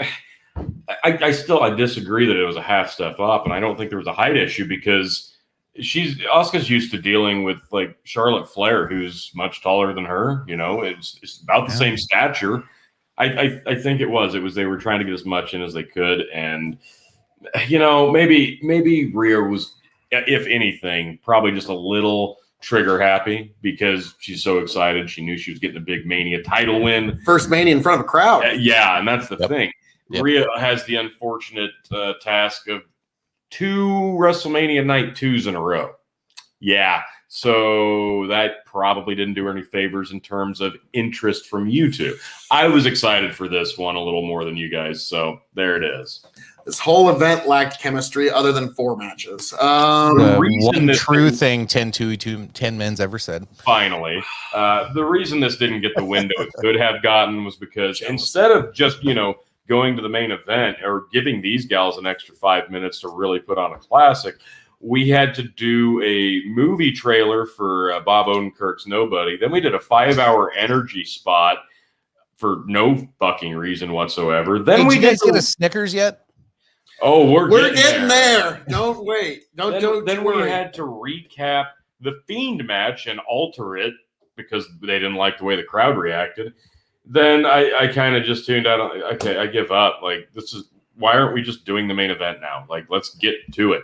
I disagree that it was a half step up, and I don't think there was a height issue because Asuka's used to dealing with like Charlotte Flair, who's much taller than her. You know, it's about the same stature. I think it was they were trying to get as much in as they could, and you know, maybe Rhea was, if anything, probably just a little trigger happy because she's so excited. She knew she was getting a big Mania title win, first Mania in front of a crowd. Yeah, and that's the thing. Yep. Rhea has the unfortunate task of 2 WrestleMania Night 2s in a row. Yeah, so that probably didn't do her any favors in terms of interest from you two. I was excited for this one a little more than you guys, so there it is. This whole event lacked chemistry other than 4 matches. One true thing 10 men's ever said. Finally. The reason this didn't get the window it could have gotten was because instead of just, going to the main event or giving these gals an extra 5 minutes to really put on a classic, we had to do a movie trailer for Bob Odenkirk's Nobody. Then we did a 5-hour energy spot for no fucking reason whatsoever. Then Did you guys get a Snickers yet? Oh, we're getting there. Don't wait. Then we had to recap the Fiend match and alter it because they didn't like the way the crowd reacted. Then I kind of just tuned out. Okay, I give up. Like, why aren't we just doing the main event now? Like, let's get to it.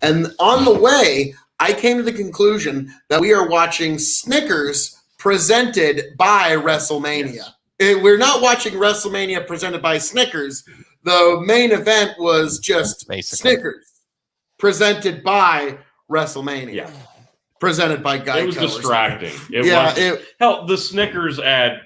And on the way, I came to the conclusion that we are watching Snickers presented by WrestleMania. Yes. We're not watching WrestleMania presented by Snickers. The main event was just basically Snickers presented by WrestleMania. Yeah. Presented by Geico. It was distracting. The Snickers ad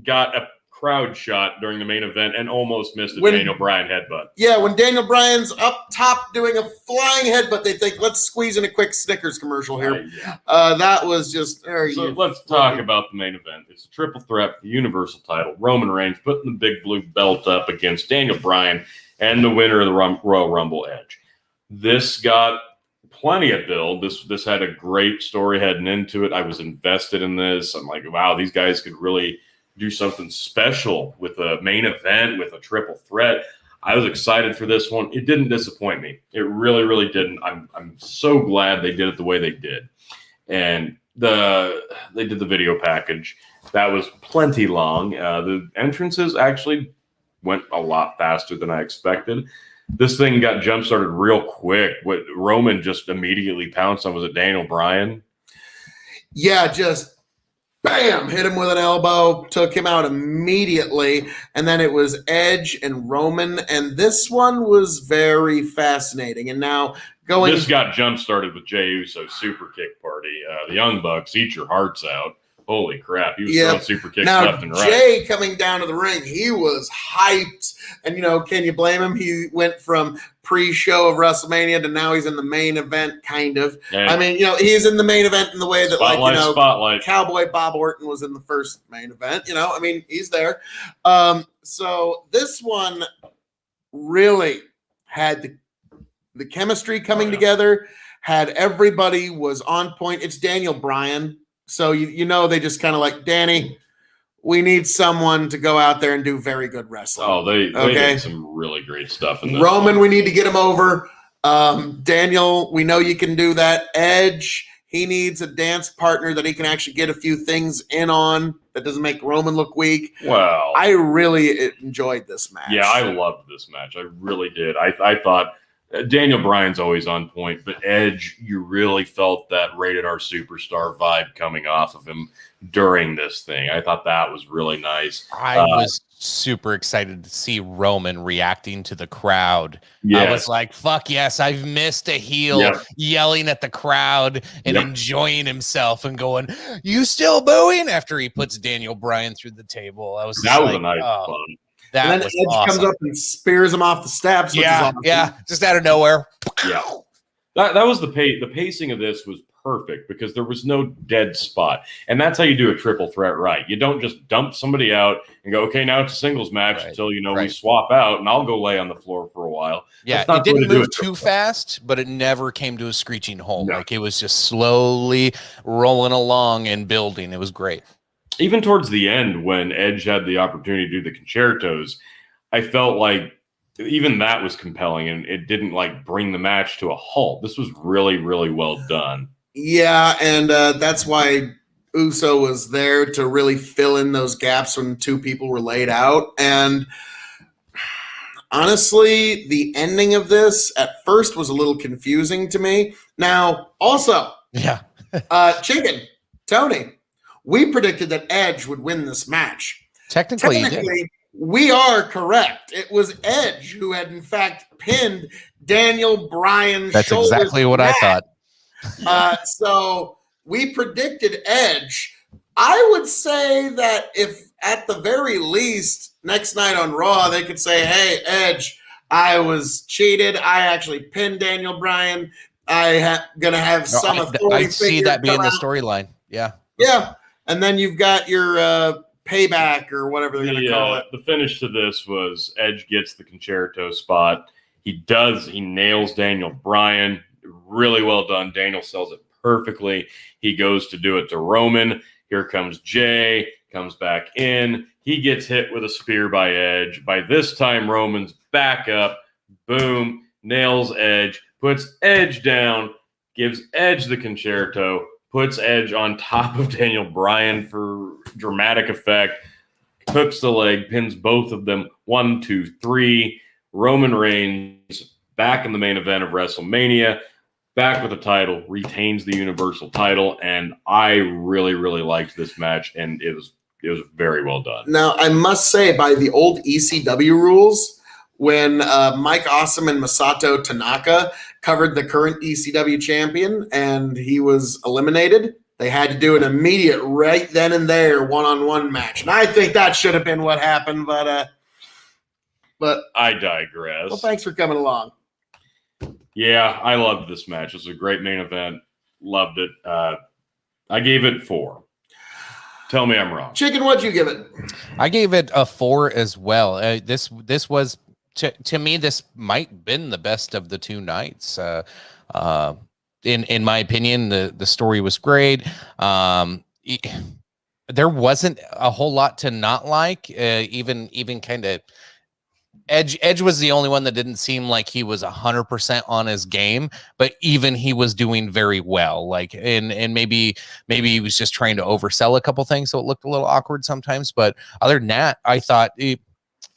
got a crowd shot during the main event and almost missed a Daniel Bryan headbutt. Yeah, when Daniel Bryan's up top doing a flying headbutt, they think, let's squeeze in a quick Snickers commercial here. That was just... So let's talk about the main event. It's a triple threat for the Universal title. Roman Reigns putting the big blue belt up against Daniel Bryan and the winner of the Royal Rumble, Edge. This got plenty of build. This had a great story heading into it. I was invested in this. I'm like, wow, these guys could really do something special with a main event, with a triple threat. I was excited for this one. It didn't disappoint me. It really, really didn't. I'm so glad they did it the way they did. And they did the video package. That was plenty long. The entrances actually went a lot faster than I expected. This thing got jump-started real quick. What Roman just immediately pounced on, was it Daniel Bryan? Yeah, just bam, hit him with an elbow, took him out immediately, and then it was Edge and Roman, and this one was very fascinating. And now this got jump-started with Jey Uso's super kick party. The Young Bucks, eat your hearts out. Holy crap, he was throwing super kicks left and right. Jey coming down to the ring, he was hyped. And, can you blame him? He went from pre-show of WrestleMania to now he's in the main event, kind of. Yeah. I mean, he's in the main event in the way that, Spotlight. Cowboy Bob Orton was in the first main event. I mean, he's there. So this one really had the chemistry coming together, had everybody was on point. It's Daniel Bryan. So, they just kind of like, Danny, we need someone to go out there and do very good wrestling. Oh, they did some really great stuff in this Roman, one. We need to get him over. Daniel, we know you can do that. Edge, he needs a dance partner that he can actually get a few things in on that doesn't make Roman look weak. Well, I really enjoyed this match. Yeah, I loved this match. I really did. I thought Daniel Bryan's always on point, but Edge, you really felt that rated R superstar vibe coming off of him during this thing. I thought that was really nice. I was super excited to see Roman reacting to the crowd. Yes. I was like, fuck yes, I've missed a heel yelling at the crowd and enjoying himself and going, you still booing? After he puts Daniel Bryan through the table. That was a nice fun. And then Edge comes up and spears him off the steps. Which is awesome. Just out of nowhere. Yeah, that was the pacing of this was perfect because there was no dead spot, and that's how you do a triple threat right. You don't just dump somebody out and go, okay, now it's a singles match until we swap out, and I'll go lay on the floor for a while. Yeah, it didn't move too fast, but it never came to a screeching halt. No. Like it was just slowly rolling along and building. It was great. Even towards the end, when Edge had the opportunity to do the concertos, I felt like even that was compelling, and it didn't bring the match to a halt. This was really, really well done. Yeah, and that's why Uso was there to really fill in those gaps when two people were laid out. And honestly, the ending of this at first was a little confusing to me. Now, also, Chicken, Tony, we predicted that Edge would win this match. Technically, we are correct. It was Edge who had, in fact, pinned Daniel Bryan's That's shoulders exactly what back. I thought. So we predicted Edge. I would say that if at the very least next night on Raw, they could say, hey, Edge, I was cheated. I actually pinned Daniel Bryan. I'm going to have some authority. I see that being the storyline. Yeah. Yeah. And then you've got your payback or whatever they're going to call it. The finish to this was Edge gets the concerto spot. He nails Daniel Bryan. Really well done. Daniel sells it perfectly. He goes to do it to Roman. Here comes Jey. comes back in. He gets hit with a spear by Edge. By this time, Roman's back up. Boom. Nails Edge. Puts Edge down. Gives Edge the concerto. Puts Edge on top of Daniel Bryan for dramatic effect. Hooks the leg. Pins both of them. 1, 2, 3. Roman Reigns back in the main event of WrestleMania. Back with the title. Retains the Universal title. And I really, really liked this match. And it was very well done. Now, I must say, by the old ECW rules, when Mike Awesome and Masato Tanaka covered the current ECW champion and he was eliminated, they had to do an immediate right then and there one-on-one match. And I think that should have been what happened, but I digress. Well, thanks for coming along. Yeah, I loved this match. It was a great main event. Loved it. I gave it 4. Tell me I'm wrong. Chicken, what'd you give it? I gave it a 4 as well. This was to me, this might been the best of the 2 nights. In my opinion, the story was great. There wasn't a whole lot to not like. Even kind of Edge was the only one that didn't seem like he was 100% on his game, but even he was doing very well. Like, and maybe he was just trying to oversell a couple things, so it looked a little awkward sometimes. But other than that, I thought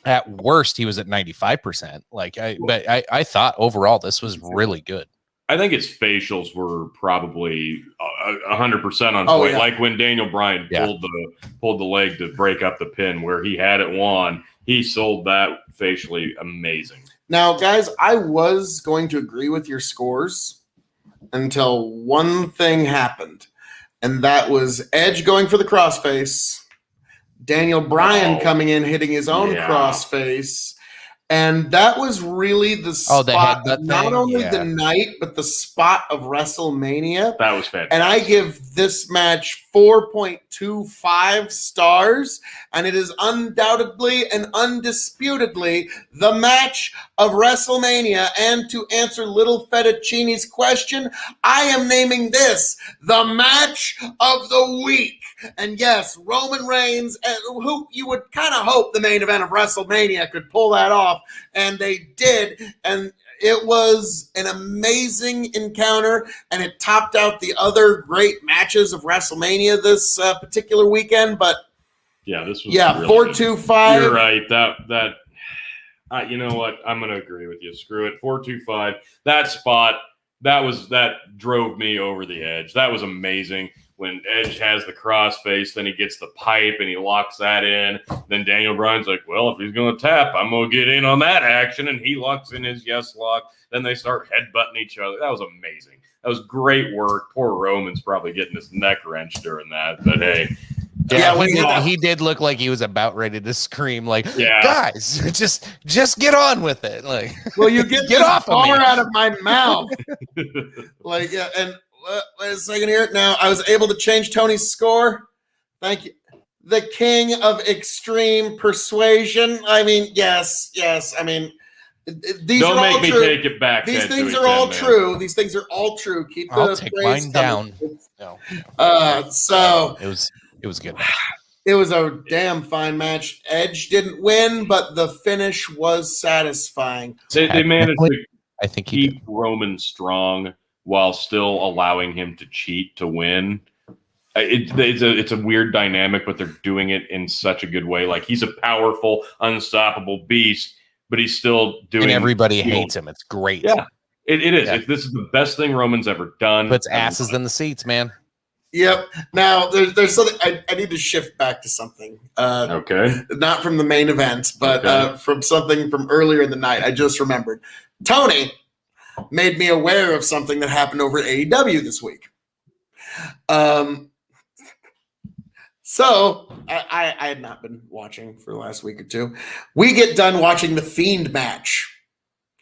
at worst he was at 95%. But I thought overall this was really good. I think his facials were probably 100% on point. Yeah. Like when Daniel Bryan pulled the leg to break up the pin where he had it won. He sold that facially amazing. Now, guys, I was going to agree with your scores until one thing happened, and that was Edge going for the crossface, Daniel Bryan coming in hitting his own crossface, and that was really the spot, not only the night, but the spot of WrestleMania. That was fantastic. And I give this match 4.25 stars, and it is undoubtedly and undisputedly the match of WrestleMania. And to answer Little Fettuccine's question, I am naming this the match of the week. And yes, Roman Reigns, who you would kind of hope the main event of WrestleMania could pull that off, and they did. And it was an amazing encounter, and it topped out the other great matches of WrestleMania this particular weekend. But yeah, this was really 4.25. You're right. That you know what? I'm going to agree with you. Screw it. 4.25. That spot that drove me over the edge. That was amazing. When Edge has the crossface, then he gets the pipe and he locks that in. Then Daniel Bryan's like, well, if he's going to tap, I'm going to get in on that action. And he locks in his yes lock. Then they start headbutting each other. That was amazing. That was great work. Poor Roman's probably getting his neck wrenched during that. But hey. He did look like he was about ready to scream, like, guys, just get on with it. Like, well, you get off bar out of my mouth. And wait a second here. Now, I was able to change Tony's score. Thank you. The king of extreme persuasion. I mean, yes. I mean, these don't are make all me true. take it back. These things are all true. These things are all true. Keep I'll take mine down. No. So it was good. It was a damn fine match. Edge didn't win, but the finish was satisfying. They managed to keep Roman strong while still allowing him to cheat to win. It's a weird dynamic, but they're doing it in such a good way. Like, he's a powerful, unstoppable beast, but he's still doing. And everybody hates him. It's great. Yeah, it is. Yeah. This is the best thing Roman's ever done. Puts asses in the seats, man. Yep. Now there's something I need to shift back to something. Okay. Not from the main event, but from something from earlier in the night. I just remembered. Tony made me aware of something that happened over at AEW this week. So I had not been watching for the last week or two. We get done watching the Fiend match.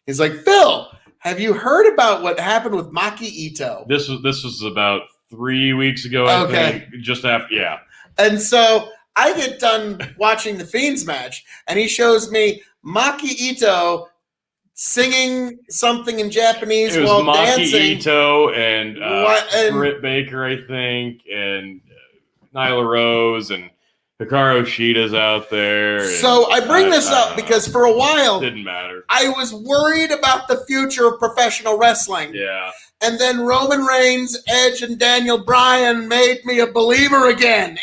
He's like, Phil, have you heard about what happened with Maki Ito? This was about 3 weeks ago, I think. Just after, yeah. And so I get done watching the Fiend's match, and he shows me Maki Ito singing something in Japanese while Maki dancing. Ito and Britt Baker, I think, and Nyla Rose, and Hikaru Shida's out there. So I bring this up because for a while, didn't matter. I was worried about the future of professional wrestling. Yeah. And then Roman Reigns, Edge, and Daniel Bryan made me a believer again.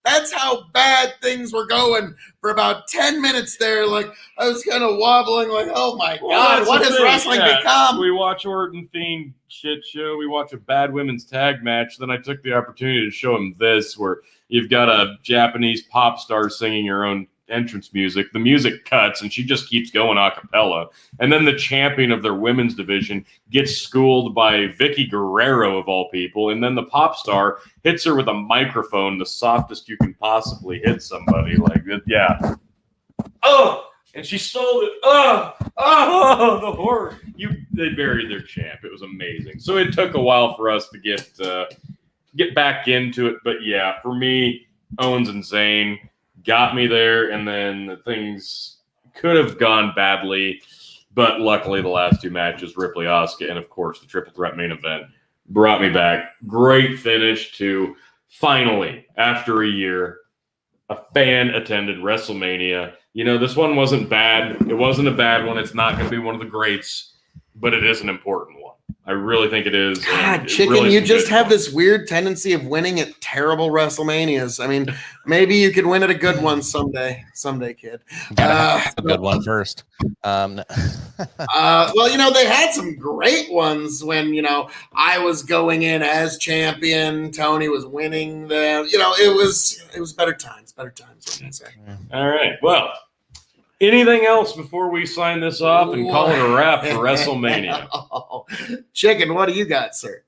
That's how bad things were going for about 10 minutes there. Like, I was kind of wobbling, like, oh my God, what has wrestling become? We watch Orton Fiend shit show. We watch a bad women's tag match. Then I took the opportunity to show him this, where you've got a Japanese pop star singing her own entrance music. The music cuts and she just keeps going a cappella. And then the champion of their women's division gets schooled by Vicky Guerrero of all people. And then the pop star hits her with a microphone, the softest you can possibly hit somebody. Like, yeah. Oh, and she sold it. Oh, the horror. They buried their champ. It was amazing. So it took a while for us to get back into it. But yeah, for me, Owens and Zayn got me there, and then things could have gone badly, but luckily the last two matches, Ripley, Asuka, and of course the triple threat main event, brought me back. Great finish to finally, after a year, a fan-attended WrestleMania. You know, this one wasn't bad. It wasn't a bad one. It's not going to be one of the greats, but it is an important one. I really think it is. God, Chicken, really you just have this weird tendency of winning at terrible WrestleManias. I mean, maybe you could win at a good one someday, kid. Gotta a good one first. Well, you know, they had some great ones when, you know, I was going in as champion, Tony was winning them. You know, it was better times. I can say. All right. Well, anything else before we sign this off and call it a wrap for WrestleMania? Chicken, what do you got, sir?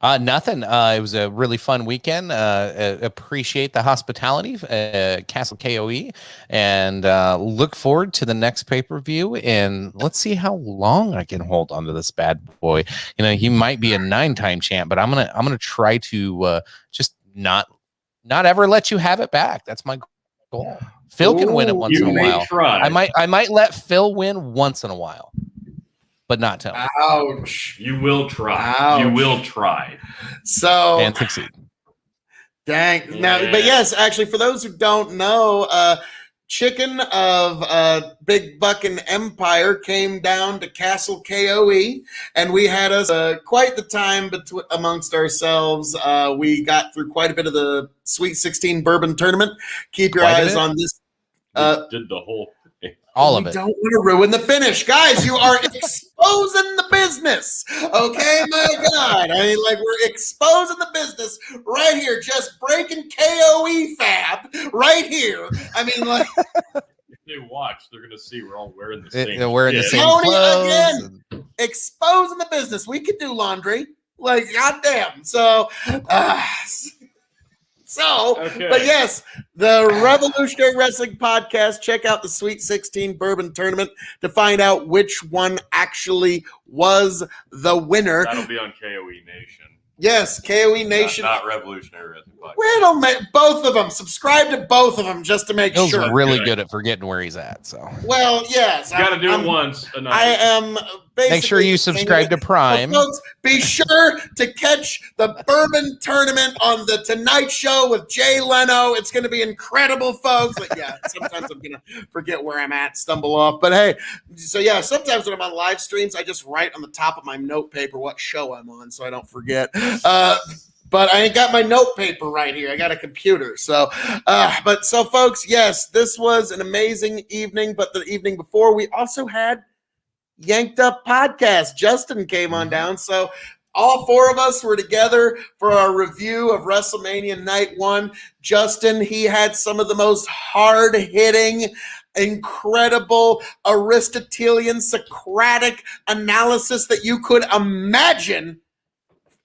Nothing. It was a really fun weekend. Appreciate the hospitality, Castle K.O.E. And look forward to the next pay-per-view. And let's see how long I can hold on to this bad boy. You know, he might be a 9-time champ, but I'm gonna try to just not ever let you have it back. That's my goal. Phil can win it once in a while. Try. I might let Phil win once in a while, but not Tony. Ouch! You will try. Ouch. You will try. So and succeed. Dang. Yeah. Now, but yes, actually, for those who don't know, Chicken of Big Buckin' Empire came down to Castle K.O.E. and we had us quite the time amongst ourselves. We got through quite a bit of the Sweet 16 Bourbon Tournament. Keep your eyes on this. Did the whole thing. All of it. Don't want to ruin the finish. Guys, you are exposing the business. Okay, my God. I mean, like, we're exposing the business right here. Just breaking KOE fab right here. I mean, like. If they watch, they're going to see we're all wearing the same. They're wearing the same Tony, clothes. again, exposing the business. We could do laundry. Like, goddamn. So, Okay. But yes, the Revolutionary Wrestling Podcast. Check out the Sweet 16 Bourbon Tournament to find out which one actually was the winner. That'll be on KOE Nation. Yes, KOE Nation. Not Revolutionary Wrestling Podcast. Wait a minute, both of them. Subscribe to both of them just to make Phil's sure. really good at forgetting where he's at. So Well, yes. You got to do it once. I am basically. make sure you subscribe to Prime. Well, folks, be sure to catch the Bourbon Tournament on the Tonight Show with Jay Leno. It's going to be incredible, folks. Like, yeah, sometimes I'm going to forget where I'm at, stumble off. But hey, so yeah, sometimes when I'm on live streams, I just write on the top of my note paper what show I'm on so I don't forget. But I ain't got my note paper right here. I got a computer. So, folks, yes, this was an amazing evening. But the evening before, we also had Yanked Up Podcast. Justin came on down. So all four of us were together for our review of WrestleMania Night 1. Justin, he had some of the most hard-hitting, incredible Aristotelian Socratic analysis that you could imagine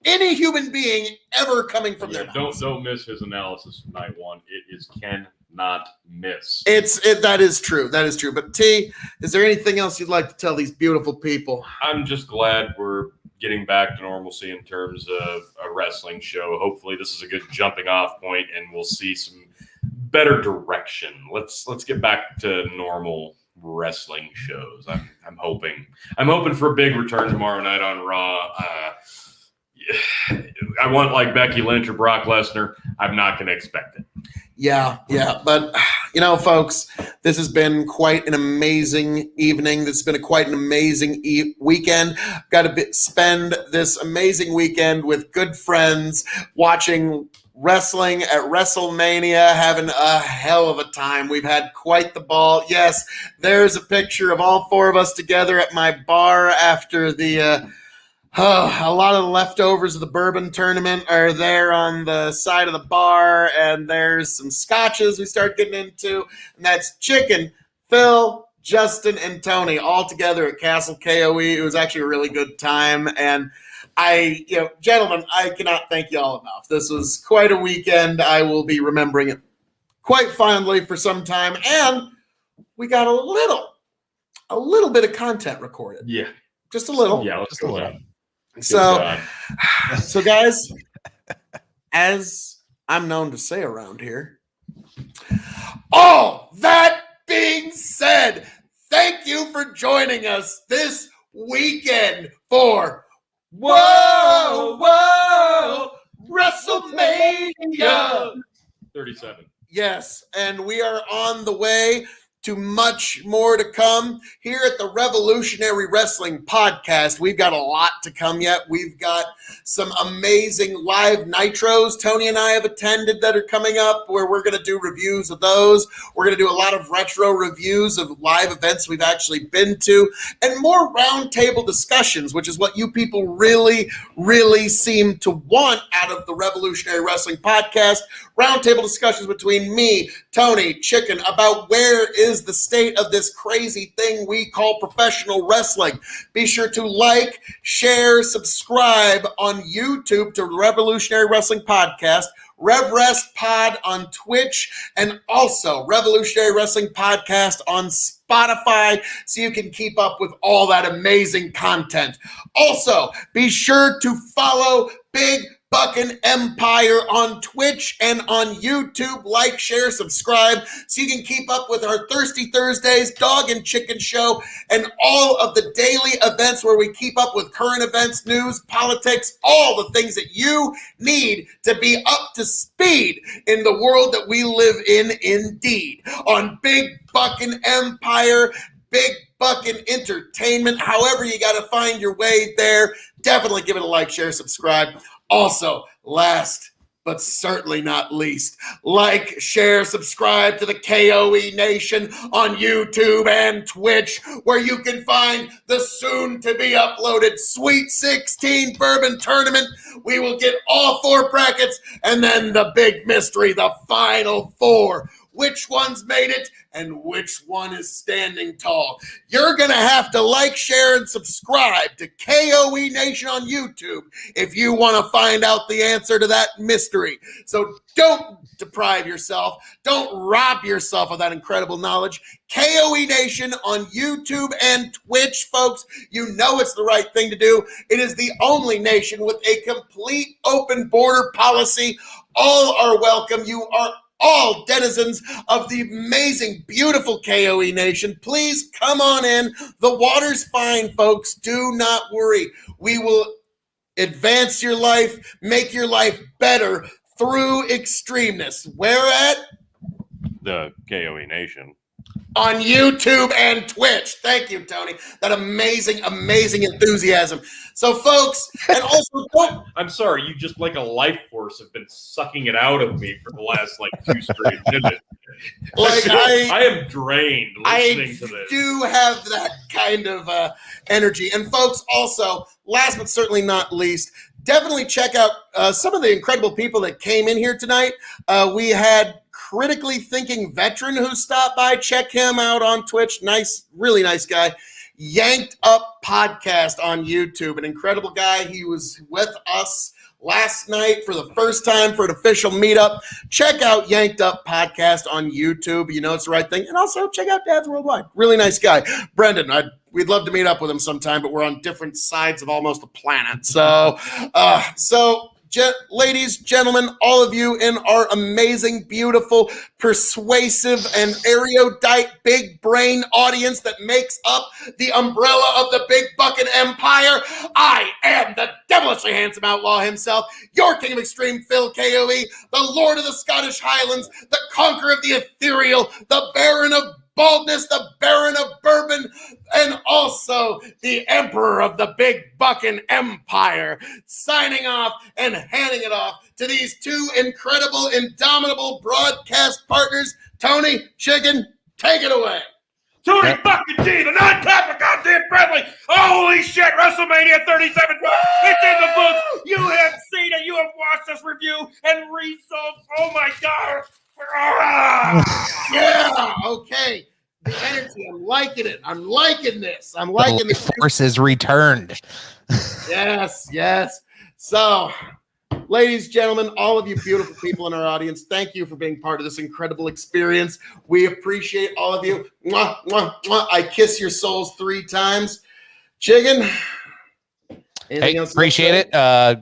any human being ever coming from their mouth. Don't miss his analysis of Night 1. It is cannot miss. That is true. That is true. But T, is there anything else you'd like to tell these beautiful people? I'm just glad we're getting back to normalcy in terms of a wrestling show. Hopefully this is a good jumping off point and we'll see some better direction. Let's get back to normal wrestling shows. I'm hoping for a big return tomorrow night on Raw. I want like Becky Lynch or Brock Lesnar, I'm not going to expect it. Yeah. But, folks, this has been quite an amazing evening. This has been quite an amazing weekend. Got to spend this amazing weekend with good friends, watching wrestling at WrestleMania, having a hell of a time. We've had quite the ball. Yes, there's a picture of all four of us together at my bar after the a lot of the leftovers of the bourbon tournament are there on the side of the bar, and there's some scotches we start getting into, and that's Chicken, Phil, Justin, and Tony all together at Castle K.O.E. It was actually a really good time, and gentlemen, I cannot thank you all enough. This was quite a weekend. I will be remembering it quite fondly for some time, and we got a little bit of content recorded. Yeah. Just a little. Yeah, let's go down. So guys, as I'm known to say around here, all that being said, thank you for joining us this weekend for Whoa, WrestleMania 37. Yes, and we are on the way to much more to come here at the Revolutionary Wrestling Podcast. We've got a lot to come yet. We've got some amazing live nitros Tony and I have attended that are coming up, where we're going to do reviews of those. We're going to do a lot of retro reviews of live events we've actually been to, and more roundtable discussions, which is what you people really, really seem to want out of the Revolutionary Wrestling Podcast. Roundtable discussions between me, Tony, Chicken, about where is the state of this crazy thing we call professional wrestling. Be sure to like, share, subscribe on YouTube to Revolutionary Wrestling Podcast, RevRest Pod on Twitch, and also Revolutionary Wrestling Podcast on Spotify, so you can keep up with all that amazing content. Also, be sure to follow Big Buckin' Empire on Twitch and on YouTube. Like, share, subscribe, so you can keep up with our Thirsty Thursdays, Dog and Chicken Show, and all of the daily events where we keep up with current events, news, politics, all the things that you need to be up to speed in the world that we live in, indeed. On Big Buckin' Empire, Big Buckin' Entertainment, however you got to find your way there, definitely give it a like, share, subscribe. Also, last but certainly not least, like, share, subscribe to the K.O.E. Nation on YouTube and Twitch, where you can find the soon-to-be uploaded Sweet 16 Bourbon Tournament. We will get all four brackets, and then the big mystery, the Final Four. Which one's made it and which one is standing tall? You're going to have to like, share, and subscribe to KOE Nation on YouTube if you want to find out the answer to that mystery. So don't deprive yourself. Don't rob yourself of that incredible knowledge. KOE Nation on YouTube and Twitch, folks. You know it's the right thing to do. It is the only nation with a complete open border policy. All are welcome. You are all denizens of the amazing, beautiful KOE Nation. Please come on in. The water's fine, folks. Do not worry. We will advance your life, make your life better through extremeness. Where at? The KOE Nation. On YouTube and Twitch. Thank you, Tony. That amazing, amazing enthusiasm. So, folks, and also, I'm sorry, you just like a life force have been sucking it out of me for the last 2 straight minutes. I am drained listening to this. I do have that kind of energy. And, folks, also, last but certainly not least, definitely check out some of the incredible people that came in here tonight. We had Critically Thinking Veteran who stopped by. Check him out on Twitch. Nice, really nice guy. Yanked Up Podcast on YouTube. An incredible guy. He was with us last night for the first time for an official meetup. Check out Yanked Up Podcast on YouTube. You know it's the right thing. And also check out Dads Worldwide. Really nice guy. Brendan, we'd love to meet up with him sometime, but we're on different sides of almost the planet. So ladies, gentlemen, all of you in our amazing, beautiful, persuasive, and erudite big brain audience that makes up the umbrella of the Big Bucket Empire, I am the devilishly handsome outlaw himself, your king of extreme, Phil K.O.E., the lord of the Scottish Highlands, the conqueror of the ethereal, the baron of baldness, the baron of bourbon, and also the emperor of the Big Buckin' Empire, signing off and handing it off to these two incredible, indomitable broadcast partners. Tony, Chicken, take it away. Tony fucking G, the non-Catholic goddamn friendly. Holy shit, WrestleMania 37. It's in the books. You have seen it. You have watched us review and results. Oh my God. Yeah, okay. The energy, I'm liking it. I'm liking this. I'm liking the force is returned. Yes. So, ladies, gentlemen, all of you beautiful people in our audience, thank you for being part of this incredible experience. We appreciate all of you. Mwah, mwah, mwah. I kiss your souls 3 times. Chicken. Hey, appreciate it.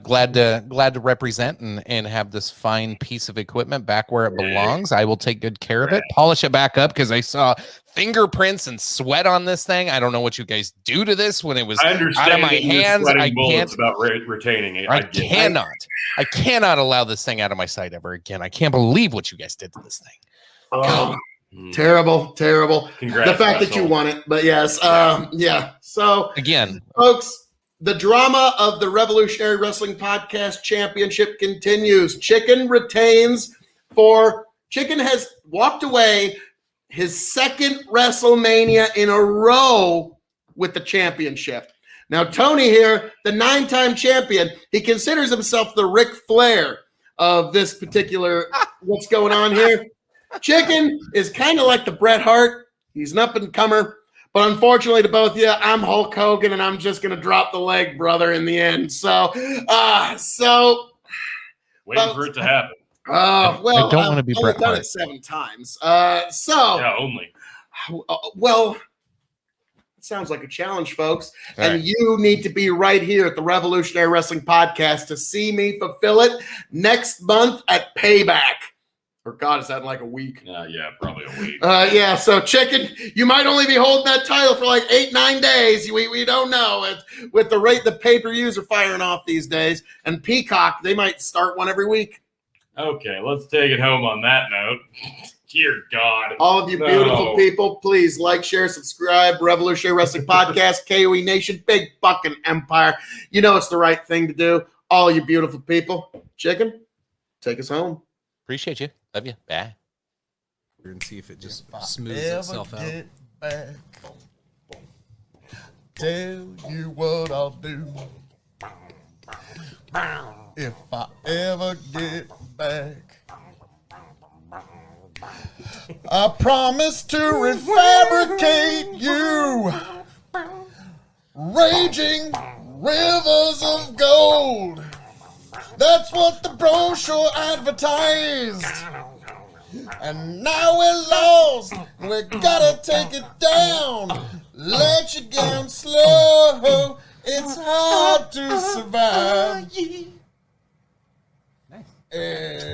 Glad to represent and have this fine piece of equipment back where it belongs. I will take good care of it. Polish it back up because I saw fingerprints and sweat on this thing. I don't know what you guys do to this when it was out of my hands. I can't about retaining it. I cannot allow this thing out of my sight ever again. I can't believe what you guys did to this thing. Oh, terrible. Congrats, the fact that you won it, but yes, yeah. So again, folks. The drama of the Revolutionary Wrestling Podcast Championship continues. Chicken retains Chicken has walked away his second WrestleMania in a row with the championship. Now, Tony here, the 9-time champion, he considers himself the Ric Flair of this particular what's going on here. Chicken is kind of like the Bret Hart. He's an up-and-comer. But unfortunately to both of you, I'm Hulk Hogan, and I'm just going to drop the leg, brother, in the end. So, waiting for it to happen. Well, I don't want to be Bret I've done Hart. it 7 times. Yeah, only. Well, it sounds like a challenge, folks. All and right. you need to be right here at the Revolutionary Wrestling Podcast to see me fulfill it next month at Payback. Or God, is that in like a week? Yeah, probably a week. Yeah, so Chicken, you might only be holding that title for like 8-9 days. We don't know. With the rate the pay-per-views are firing off these days. And Peacock, they might start one every week. Okay, let's take it home on that note. Dear God. All of you beautiful people, please like, share, subscribe. Revolutionary Wrestling Podcast, KOE Nation, Big Buckin' Empire. You know it's the right thing to do. All you beautiful people. Chicken, take us home. Appreciate you. Love you. Bye. And see if it just smooths itself out. Get back, tell you what I'll do. If I ever get back, I promise to refabricate you. Raging rivers of gold. That's what the brochure advertised. And now we're lost. We gotta take it down. Let you down slow. It's hard to survive. Nice.